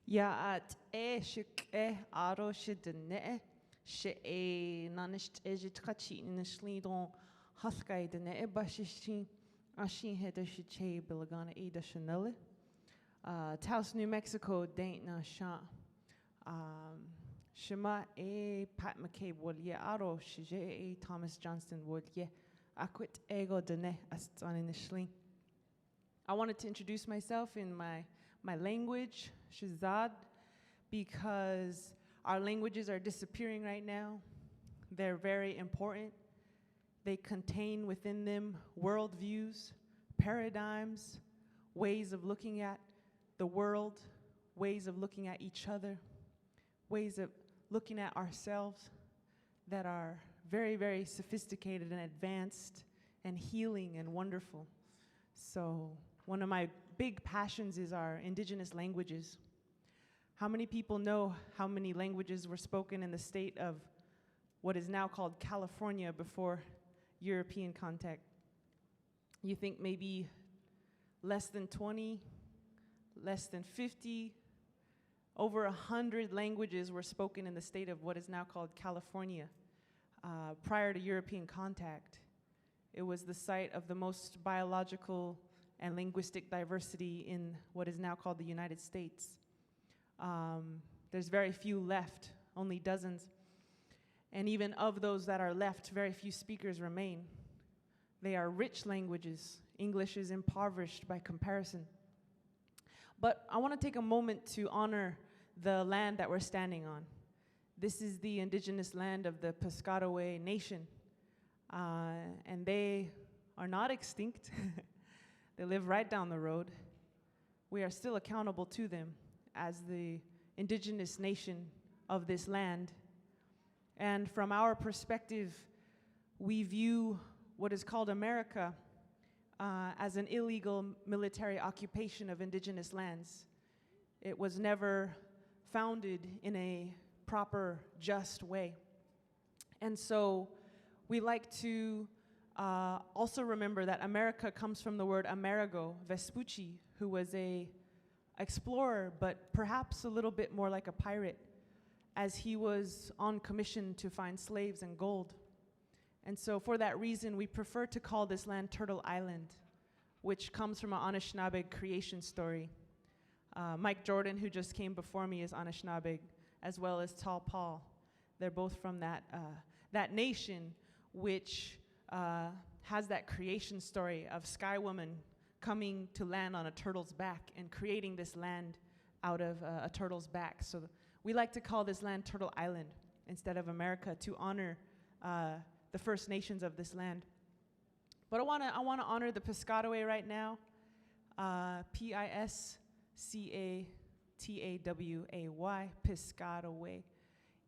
Ja, at shik aro shidene she nanisht ejitkachi in the slidon huskai dene bashishin ashin header shiche bilagana eda chanel. Taos, New Mexico, daint na sha. Shema Pat McCabe would ye aro shije Thomas Johnston would ye akwit ego dene astan in the shling. I wanted to introduce myself in my language, Shizad, because our languages are disappearing right now. They're very important. They contain within them worldviews, paradigms, ways of looking at the world, ways of looking at each other, ways of looking at ourselves that are very, very sophisticated and advanced and healing and wonderful. So one of my big passions is our indigenous languages. How many people know how many languages were spoken in the state of what is now called California before European contact? You think maybe less than 20, less than 50, over 100 languages were spoken in the state of what is now called California prior to European contact. It was the site of the most biological and linguistic diversity in what is now called the United States. There's very few left, only dozens. And even of those that are left, very few speakers remain. They are rich languages. English is impoverished by comparison. But I want to take a moment to honor the land that we're standing on. This is the indigenous land of the Piscataway Nation. And they are not extinct. They live right down the road. We are still accountable to them as the indigenous nation of this land. And from our perspective, we view what is called America as an illegal military occupation of indigenous lands. It was never founded in a proper, just way. And so we like to also remember that America comes from the word Amerigo Vespucci, who was a explorer, but perhaps a little bit more like a pirate, as he was on commission to find slaves and gold. And so for that reason, we prefer to call this land Turtle Island, which comes from an Anishinaabe creation story. Mike Jordan, who just came before me, is Anishinaabe, as well as Tall Paul. They're both from that nation, which has that creation story of Sky Woman coming to land on a turtle's back and creating this land out of a turtle's back. So we like to call this land Turtle Island instead of America to honor the First Nations of this land. But I want to honor the Piscataway right now. Piscataway, Piscataway.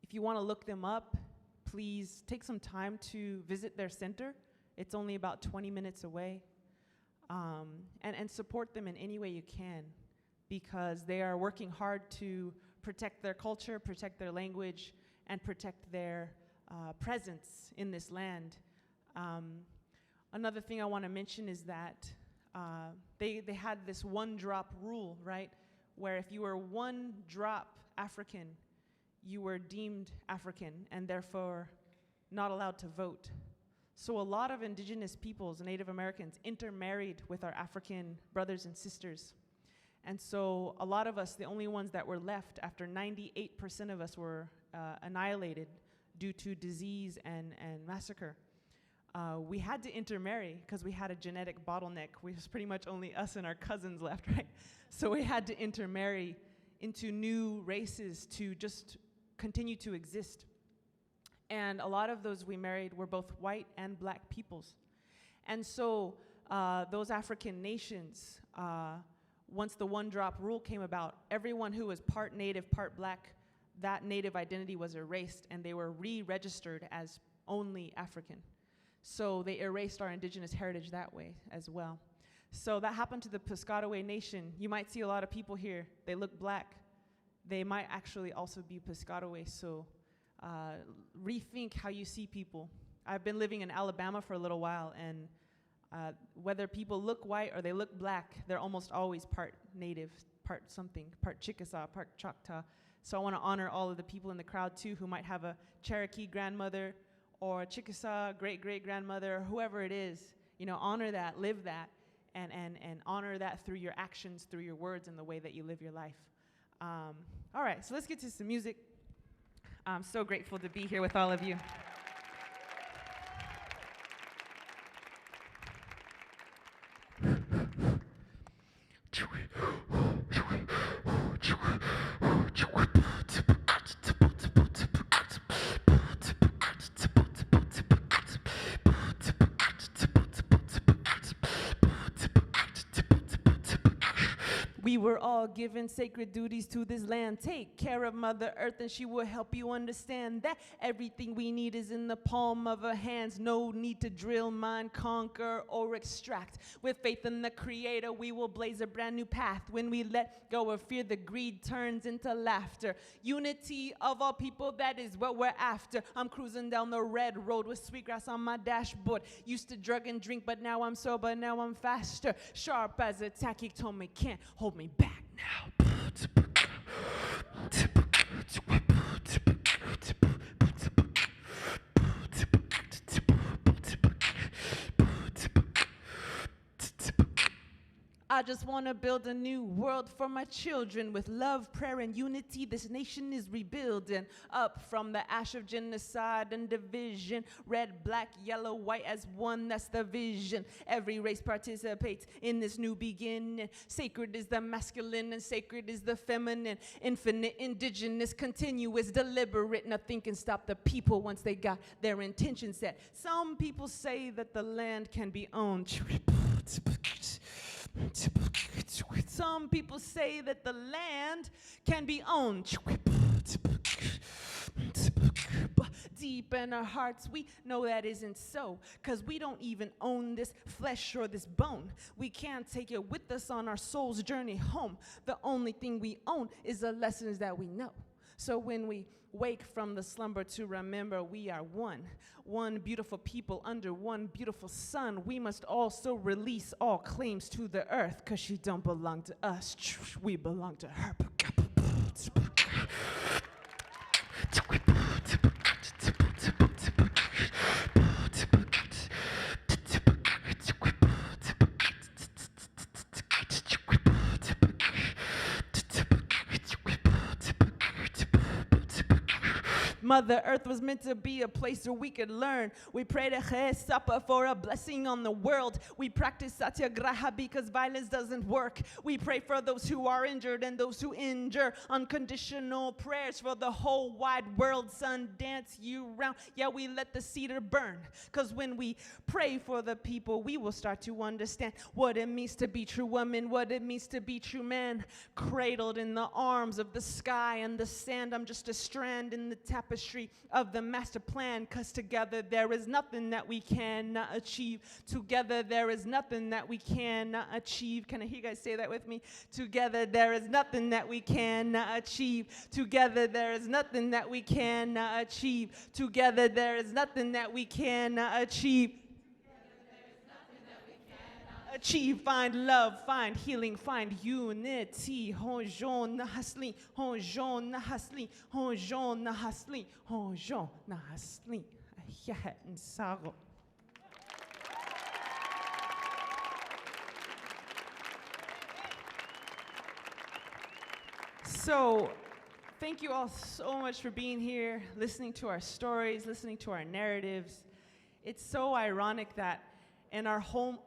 If you want to look them up, please take some time to visit their center. It's only about 20 minutes away. And support them in any way you can, because they are working hard to protect their culture, protect their language, and protect their presence in this land. Another thing I want to mention is that they had this one drop rule, right? Where if you were one drop African, you were deemed African and therefore not allowed to vote. So a lot of indigenous peoples, Native Americans, intermarried with our African brothers and sisters. And so a lot of us, the only ones that were left after 98% of us were annihilated due to disease and massacre. We had to intermarry because we had a genetic bottleneck. It was pretty much only us and our cousins left, right? So we had to intermarry into new races to just continue to exist. And a lot of those we married were both white and black peoples. And so those African nations, once the one drop rule came about, everyone who was part native, part black, that native identity was erased and they were re-registered as only African. So they erased our indigenous heritage that way as well. So that happened to the Piscataway Nation. You might see a lot of people here, they look black. They might actually also be Piscataway, so rethink how you see people. I've been living in Alabama for a little while, and whether people look white or they look black, they're almost always part native, part something, part Chickasaw, part Choctaw. So I want to honor all of the people in the crowd too who might have a Cherokee grandmother or a Chickasaw great-great-grandmother, whoever it is. You know, honor that, live that, and honor that through your actions, through your words, and the way that you live your life. All right, so let's get to some music. I'm so grateful to be here with all of you. We were all given sacred duties to this land. Take care of Mother Earth and she will help you understand that everything we need is in the palm of her hands. No need to drill, mine, conquer, or extract. With faith in the Creator, we will blaze a brand new path. When we let go of fear, the greed turns into laughter. Unity of all people, that is what we're after. I'm cruising down the red road with sweetgrass on my dashboard. Used to drug and drink, but now I'm sober, now I'm faster. Sharp as a tacky told me, can't hold me back now. I just want to build a new world for my children. With love, prayer, and unity, this nation is rebuilding. Up from the ash of genocide and division. Red, black, yellow, white as one, that's the vision. Every race participates in this new beginning. Sacred is the masculine and sacred is the feminine. Infinite, indigenous, continuous, deliberate. Nothing can stop the people once they got their intention set. Some people say that the land can be owned. Some people say that the land can be owned. But deep in our hearts, we know that isn't so, 'cause we don't even own this flesh or this bone. We can't take it with us on our soul's journey home. The only thing we own is the lessons that we know. So when we wake from the slumber to remember we are one beautiful people under one beautiful sun, we must also release all claims to the earth, 'cause she don't belong to us, we belong to her. Mother Earth was meant to be a place where we could learn. We pray to Sapa for a blessing on the world. We practice Satyagraha because violence doesn't work. We pray for those who are injured and those who injure. Unconditional prayers for the whole wide world. Sun dance you round. Yeah, we let the cedar burn. 'Cause when we pray for the people, we will start to understand what it means to be true woman, what it means to be true man. Cradled in the arms of the sky and the sand. I'm just a strand in the tapestry tapestry of the master plan, 'cause together there is nothing that we cannot achieve. Together there is nothing that we cannot achieve. Can I hear you guys say that with me? Together there is nothing that we cannot achieve. Together there is nothing that we cannot achieve. Together there is nothing that we cannot achieve. Achieve, find love, find healing, find unity. Honjon na hasli, honjon na hasli, honjon na hasli, honjon na hasli. Ayahat and sago. So, thank you all so much for being here, listening to our stories, listening to our narratives. It's so ironic that in our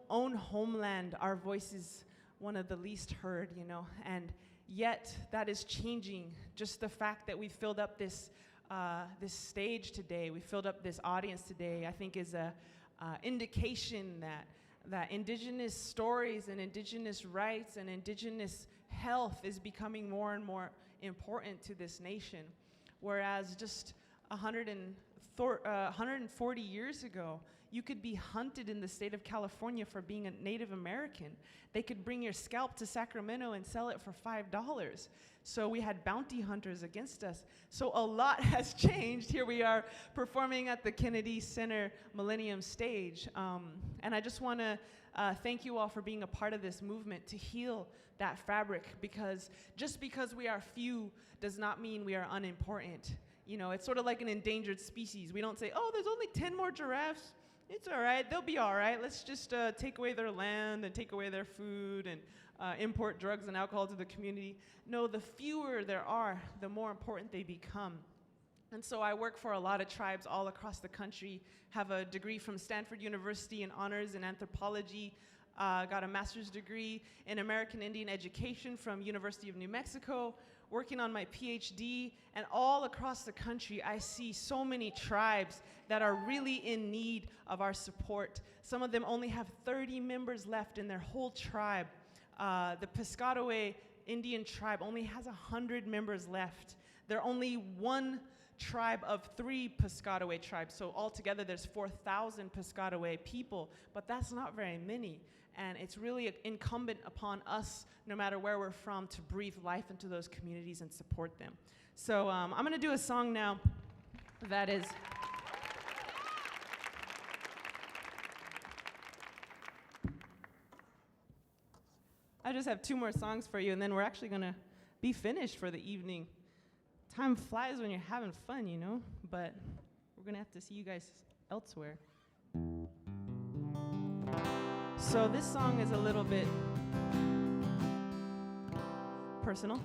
own homeland, our voice is one of the least heard, you know, and yet that is changing. Just the fact that we filled up this stage today, we filled up this audience today, I think is a indication that Indigenous stories and Indigenous rights and Indigenous health is becoming more and more important to this nation. Whereas just 140 years ago, you could be hunted in the state of California for being a Native American. They could bring your scalp to Sacramento and sell it for $5. So we had bounty hunters against us. So a lot has changed. Here we are performing at the Kennedy Center Millennium stage. And I just want to thank you all for being a part of this movement to heal that fabric, because just because we are few does not mean we are unimportant. You know, it's sort of like an endangered species. We don't say, oh, there's only 10 more giraffes. It's all right, they'll be all right. Let's just take away their land and take away their food and import drugs and alcohol to the community. No, the fewer there are, the more important they become. And so I work for a lot of tribes all across the country, have a degree from Stanford University in honors in anthropology, got a master's degree in American Indian education from University of New Mexico, working on my PhD, and all across the country, I see so many tribes that are really in need of our support. Some of them only have 30 members left in their whole tribe. The Piscataway Indian tribe only has 100 members left. They're only one tribe of 3 Piscataway tribes, so altogether there's 4,000 Piscataway people, but that's not very many. And it's really incumbent upon us, no matter where we're from, to breathe life into those communities and support them. So I'm going to do a song now that is... I just have 2 more songs for you, and then we're actually going to be finished for the evening. Time flies when you're having fun, you know, but we're going to have to see you guys elsewhere. So this song is a little bit personal.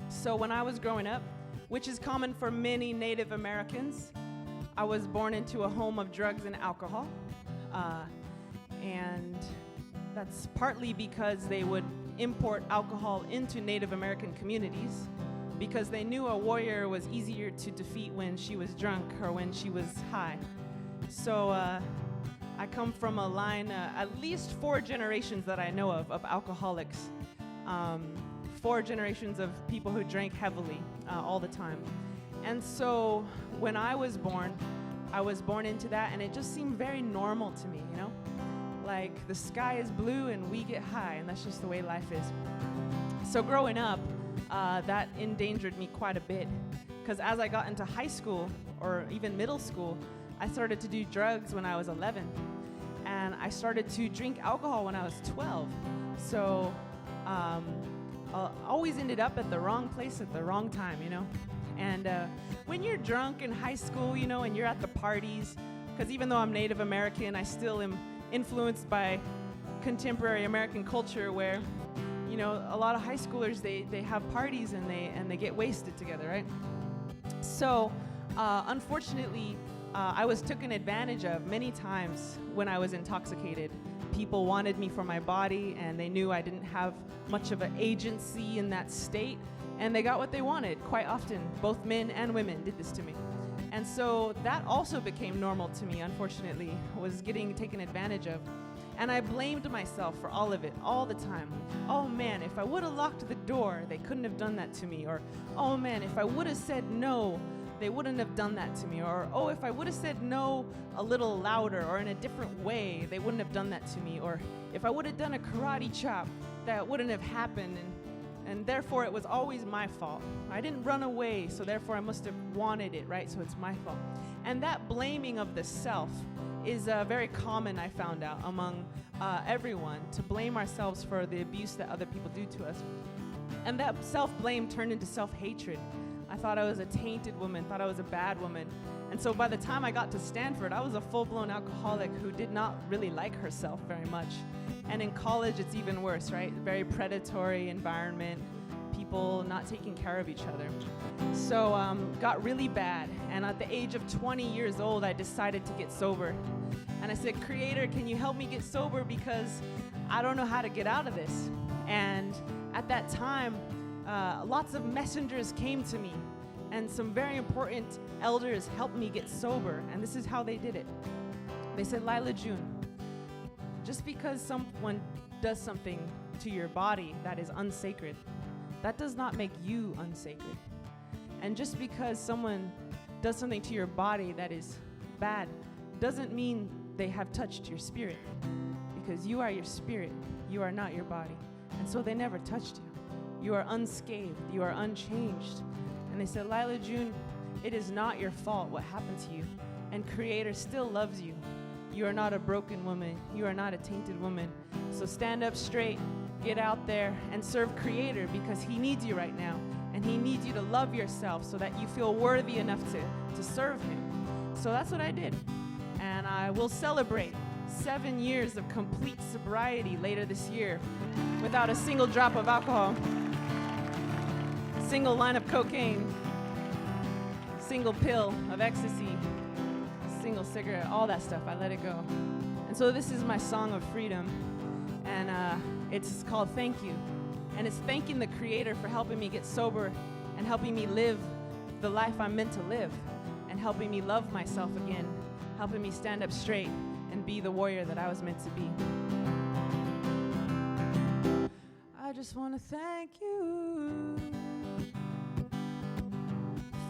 So when I was growing up, which is common for many Native Americans, I was born into a home of drugs and alcohol. And that's partly because they would import alcohol into Native American communities because they knew a warrior was easier to defeat when she was drunk or when she was high. So I come from a line, at least 4 generations that I know of alcoholics. 4 generations of people who drank heavily all the time. And so when I was born into that, and it just seemed very normal to me, you know? Like the sky is blue and we get high, and that's just the way life is. So growing up, that endangered me quite a bit, because as I got into high school or even middle school, I started to do drugs when I was 11, and I started to drink alcohol when I was 12. So always ended up at the wrong place at the wrong time, you know? And when you're drunk in high school, you know, and you're at the parties, because even though I'm Native American, I still am influenced by contemporary American culture where, you know, a lot of high schoolers, they have parties and they get wasted together, right? So unfortunately, I was taken advantage of many times when I was intoxicated. People wanted me for my body, and they knew I didn't have much of an agency in that state, and they got what they wanted quite often. Both men and women did this to me. And so that also became normal to me, unfortunately, was getting taken advantage of. And I blamed myself for all of it, all the time. Oh man, if I would have locked the door, they couldn't have done that to me. Or, oh man, if I would have said no, they wouldn't have done that to me. Or, oh, if I would have said no a little louder or in a different way, they wouldn't have done that to me. Or if I would have done a karate chop, that wouldn't have happened. And therefore, it was always my fault. I didn't run away, so therefore I must have wanted it, right? So it's my fault. And that blaming of the self is very common, I found out, among everyone, to blame ourselves for the abuse that other people do to us. And that self-blame turned into self-hatred. I thought I was a tainted woman, thought I was a bad woman. And so by the time I got to Stanford, I was a full-blown alcoholic who did not really like herself very much. And in college, it's even worse, right? Very predatory environment, people not taking care of each other. So got really bad. And at the age of 20 years old, I decided to get sober. And I said, Creator, can you help me get sober? Because I don't know how to get out of this. And at that time, lots of messengers came to me. And some very important elders helped me get sober. And this is how they did it. They said, Lila June, just because someone does something to your body that is unsacred, that does not make you unsacred. And just because someone does something to your body that is bad doesn't mean they have touched your spirit, because you are your spirit, you are not your body. And so they never touched you. You are unscathed, you are unchanged. And they said, Lila June, it is not your fault what happened to you. And Creator still loves you. You are not a broken woman. You are not a tainted woman. So stand up straight, get out there, and serve Creator, because He needs you right now. And He needs you to love yourself so that you feel worthy enough to serve Him. So that's what I did. And I will celebrate 7 years of complete sobriety later this year without a single drop of alcohol, single line of cocaine, single pill of ecstasy, single cigarette, all that stuff. I let it go. And so this is my song of freedom, and it's called Thank You. And it's thanking the Creator for helping me get sober and helping me live the life I'm meant to live, and helping me love myself again, helping me stand up straight and be the warrior that I was meant to be. I just want to thank you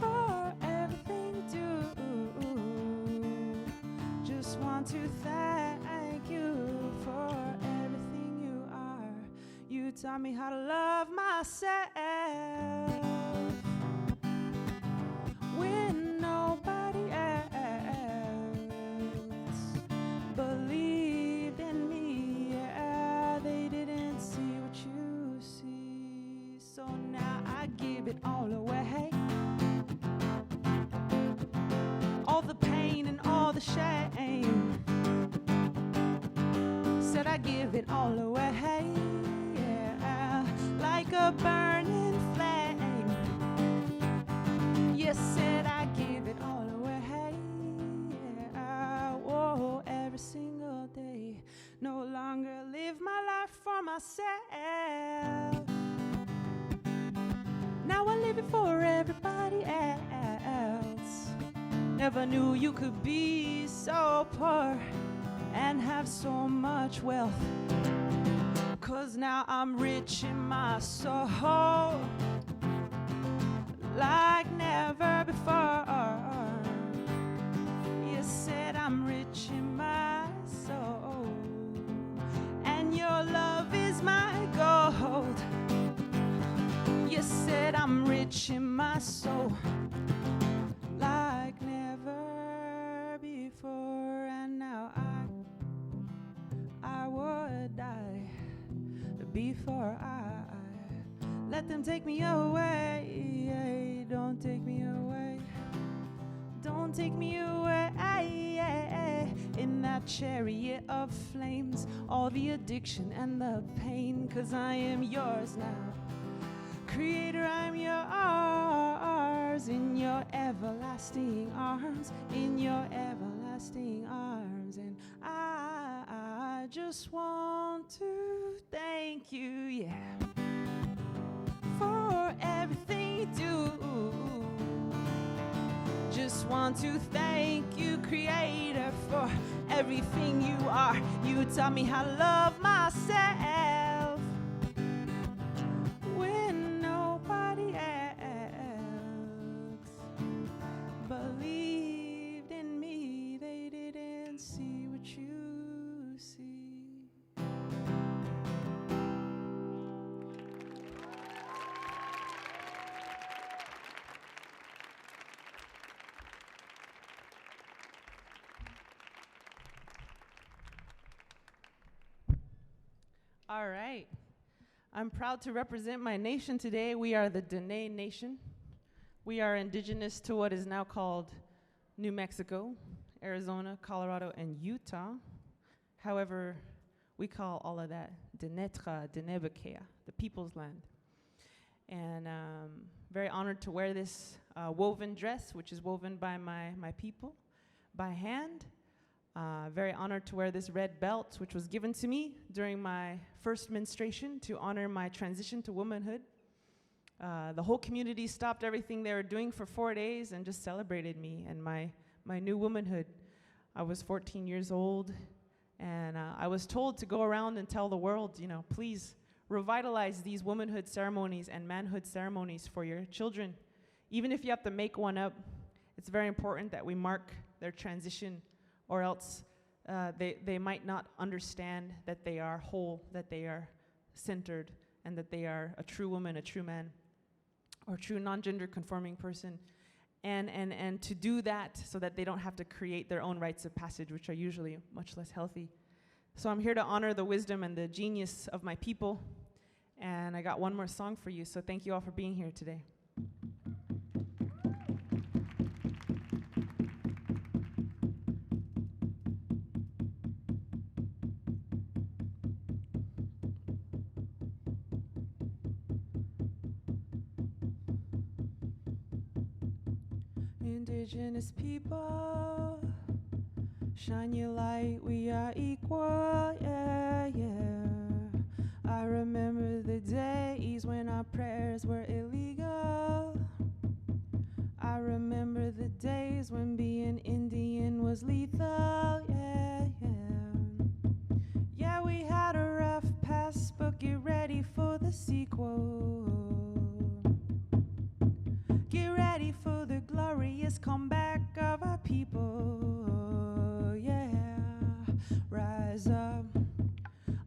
for everything you do. Just want to thank you for everything you are. You taught me how to love myself when nobody else believed in me. Yeah, they didn't see what you see. So now I give it all away. All the pain and all the shame. Said I give it all away. Yeah, like a burning flame. Yes, said I give it all away. Yeah, whoa, every single day. No longer live my life for myself. Now I live it for everybody else. Never knew you could be so poor and have so much wealth. 'Cause now I'm rich in my soul like never before. You said I'm rich in my soul, and your love is my gold. You said I'm rich in my soul like never before. And now I would die before I let them take me away. Don't take me away. Don't take me away. In that chariot of flames, all the addiction and the pain. 'Cause I am yours now. Creator, I'm yours. In your everlasting arms. In your everlasting arms. And I just want to thank you, yeah, for everything you do. Just want to thank you, Creator, for everything you are. You taught me how to love myself when nobody else believed in me. They didn't see what you see. All right. I'm proud to represent my nation today. We are the Danai Nation. We are indigenous to what is now called New Mexico, Arizona, Colorado, and Utah. However, we call all of that Denetra, Denebekea, the people's land. And very honored to wear this woven dress, which is woven by my people by hand. Very honored to wear this red belt, which was given to me during my first menstruation to honor my transition to womanhood. The whole community stopped everything they were doing for 4 days and just celebrated me and my new womanhood. I was 14 years old, and I was told to go around and tell the world, you know, please revitalize these womanhood ceremonies and manhood ceremonies for your children. Even if you have to make one up, it's very important that we mark their transition, or else they might not understand that they are whole, that they are centered, and that they are a true woman, a true man, or a true non-gender conforming person. And to do that so that they don't have to create their own rites of passage, which are usually much less healthy. So I'm here to honor the wisdom and the genius of my people. And I got one more song for you, so thank you all for being here today. Indigenous people, shine your light, we are equal, yeah, yeah. I remember the days when our prayers were illegal. I remember the days when being Indian was lethal, yeah, yeah. Yeah, we had a rough past, but get ready for the sequel. Get ready for the glorious comeback of our people, yeah. Rise up,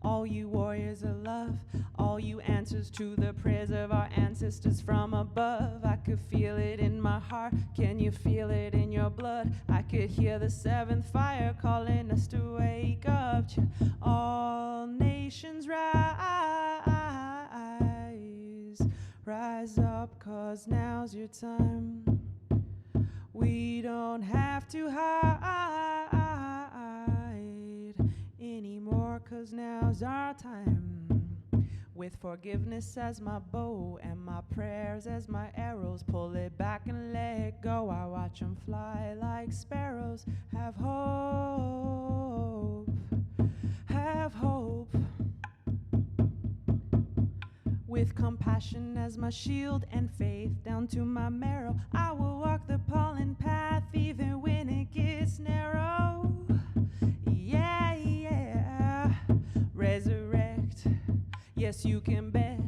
all you warriors of love, all you answers to the prayers of our ancestors from above. I could feel it in my heart, can you feel it in your blood? I could hear the seventh fire calling us to wake up. All nations rise, rise up, 'cause now's your time. We don't have to hide anymore, 'cause now's our time. With forgiveness as my bow and my prayers as my arrows, pull it back and let go. I watch them fly like sparrows. Have hope, have hope. With compassion as my shield and faith down to my marrow, I will walk the pollen path even when it gets narrow. Yeah, yeah. Resurrect, yes, you can bet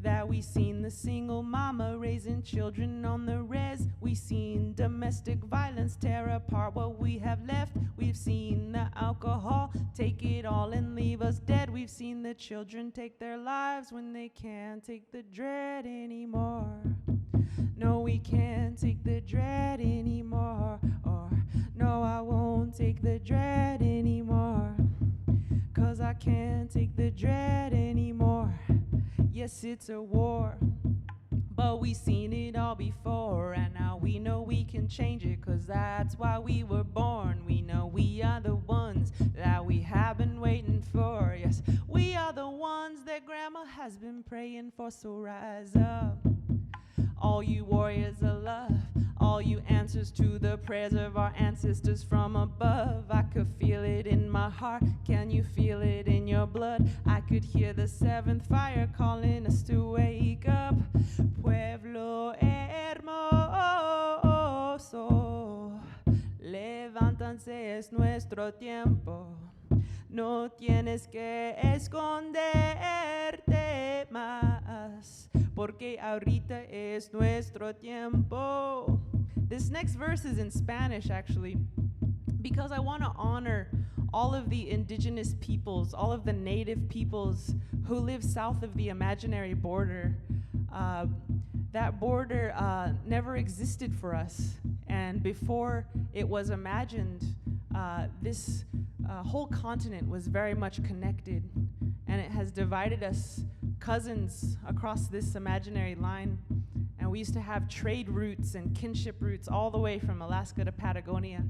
that we seen the single mama raising children on the res. We seen domestic violence tear apart what we have left. We've seen the alcohol take it all and leave us dead. We've seen the children take their lives when they can't take the dread anymore. No, we can't take the dread anymore. Or no, I won't take the dread anymore. 'Cause I can't take the dread anymore. Yes, it's a war, but we seen it all before, and now we know we can change it, 'cause that's why we were born. We know we are the ones that we have been waiting for. Yes, we are the ones that grandma has been praying for. So rise up, all you warriors of love, all you answers to the prayers of our ancestors from above. I could feel it in my heart, can you feel it in your blood? I could hear the seventh fire calling us to wake up. Pueblo hermoso, let levántanse, es nuestro tiempo. No tienes que esconderte más, porque ahorita es nuestro tiempo. This next verse is in Spanish, actually, because I want to honor all of the indigenous peoples, all of the native peoples who live south of the imaginary border. That border never existed for us, and before it was imagined, this whole continent was very much connected, and it has divided us cousins across this imaginary line. And we used to have trade routes and kinship routes all the way from Alaska to Patagonia.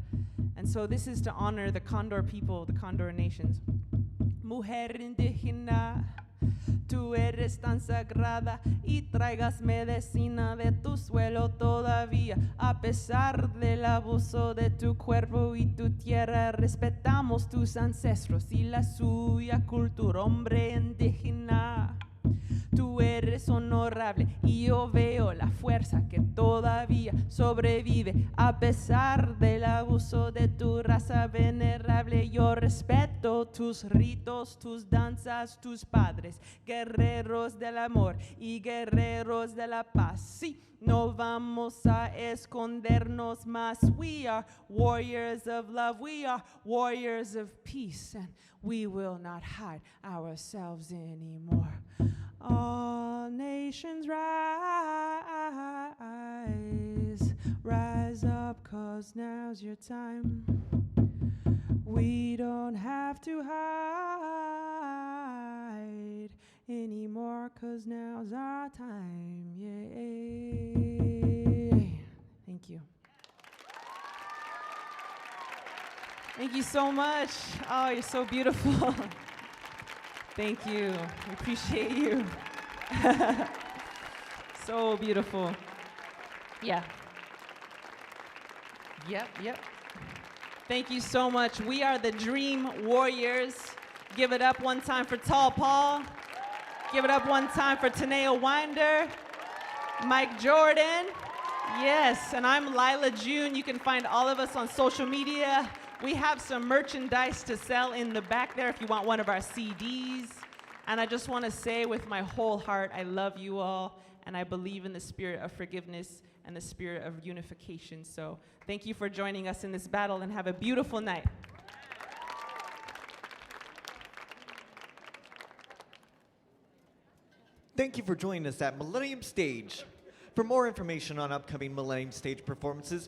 And so this is to honor the Condor people, the Condor nations. Mujer indígena, tú eres tan sagrada y traigas medicina de tu suelo todavía. A pesar del abuso de tu cuerpo y tu tierra, respetamos tus ancestros y la suya cultura, hombre indígena. Tú eres honorable y yo veo la fuerza que todavía sobrevive a pesar del abuso de tu raza venerable. Yo respeto tus ritos, tus danzas, tus padres, guerreros del amor y guerreros de la paz. Sí, no vamos a escondernos más. We are warriors of love. We are warriors of peace, and we will not hide ourselves anymore. All nations rise, rise up, 'cause now's your time. We don't have to hide anymore, 'cause now's our time. Yay. Thank you. Thank you so much. Oh, you're so beautiful. Thank you. I appreciate you. So beautiful. Yeah. Yep. Thank you so much. We are the Dream Warriors. Give it up one time for Tall Paul. Give it up one time for Tanea Winder, Mike Jordan. Yes, and I'm Lila June. You can find all of us on social media. We have some merchandise to sell in the back there if you want one of our CDs. And I just want to say with my whole heart, I love you all, and I believe in the spirit of forgiveness and the spirit of unification. So thank you for joining us in this battle, and have a beautiful night. Thank you for joining us at Millennium Stage. For more information on upcoming Millennium Stage performances,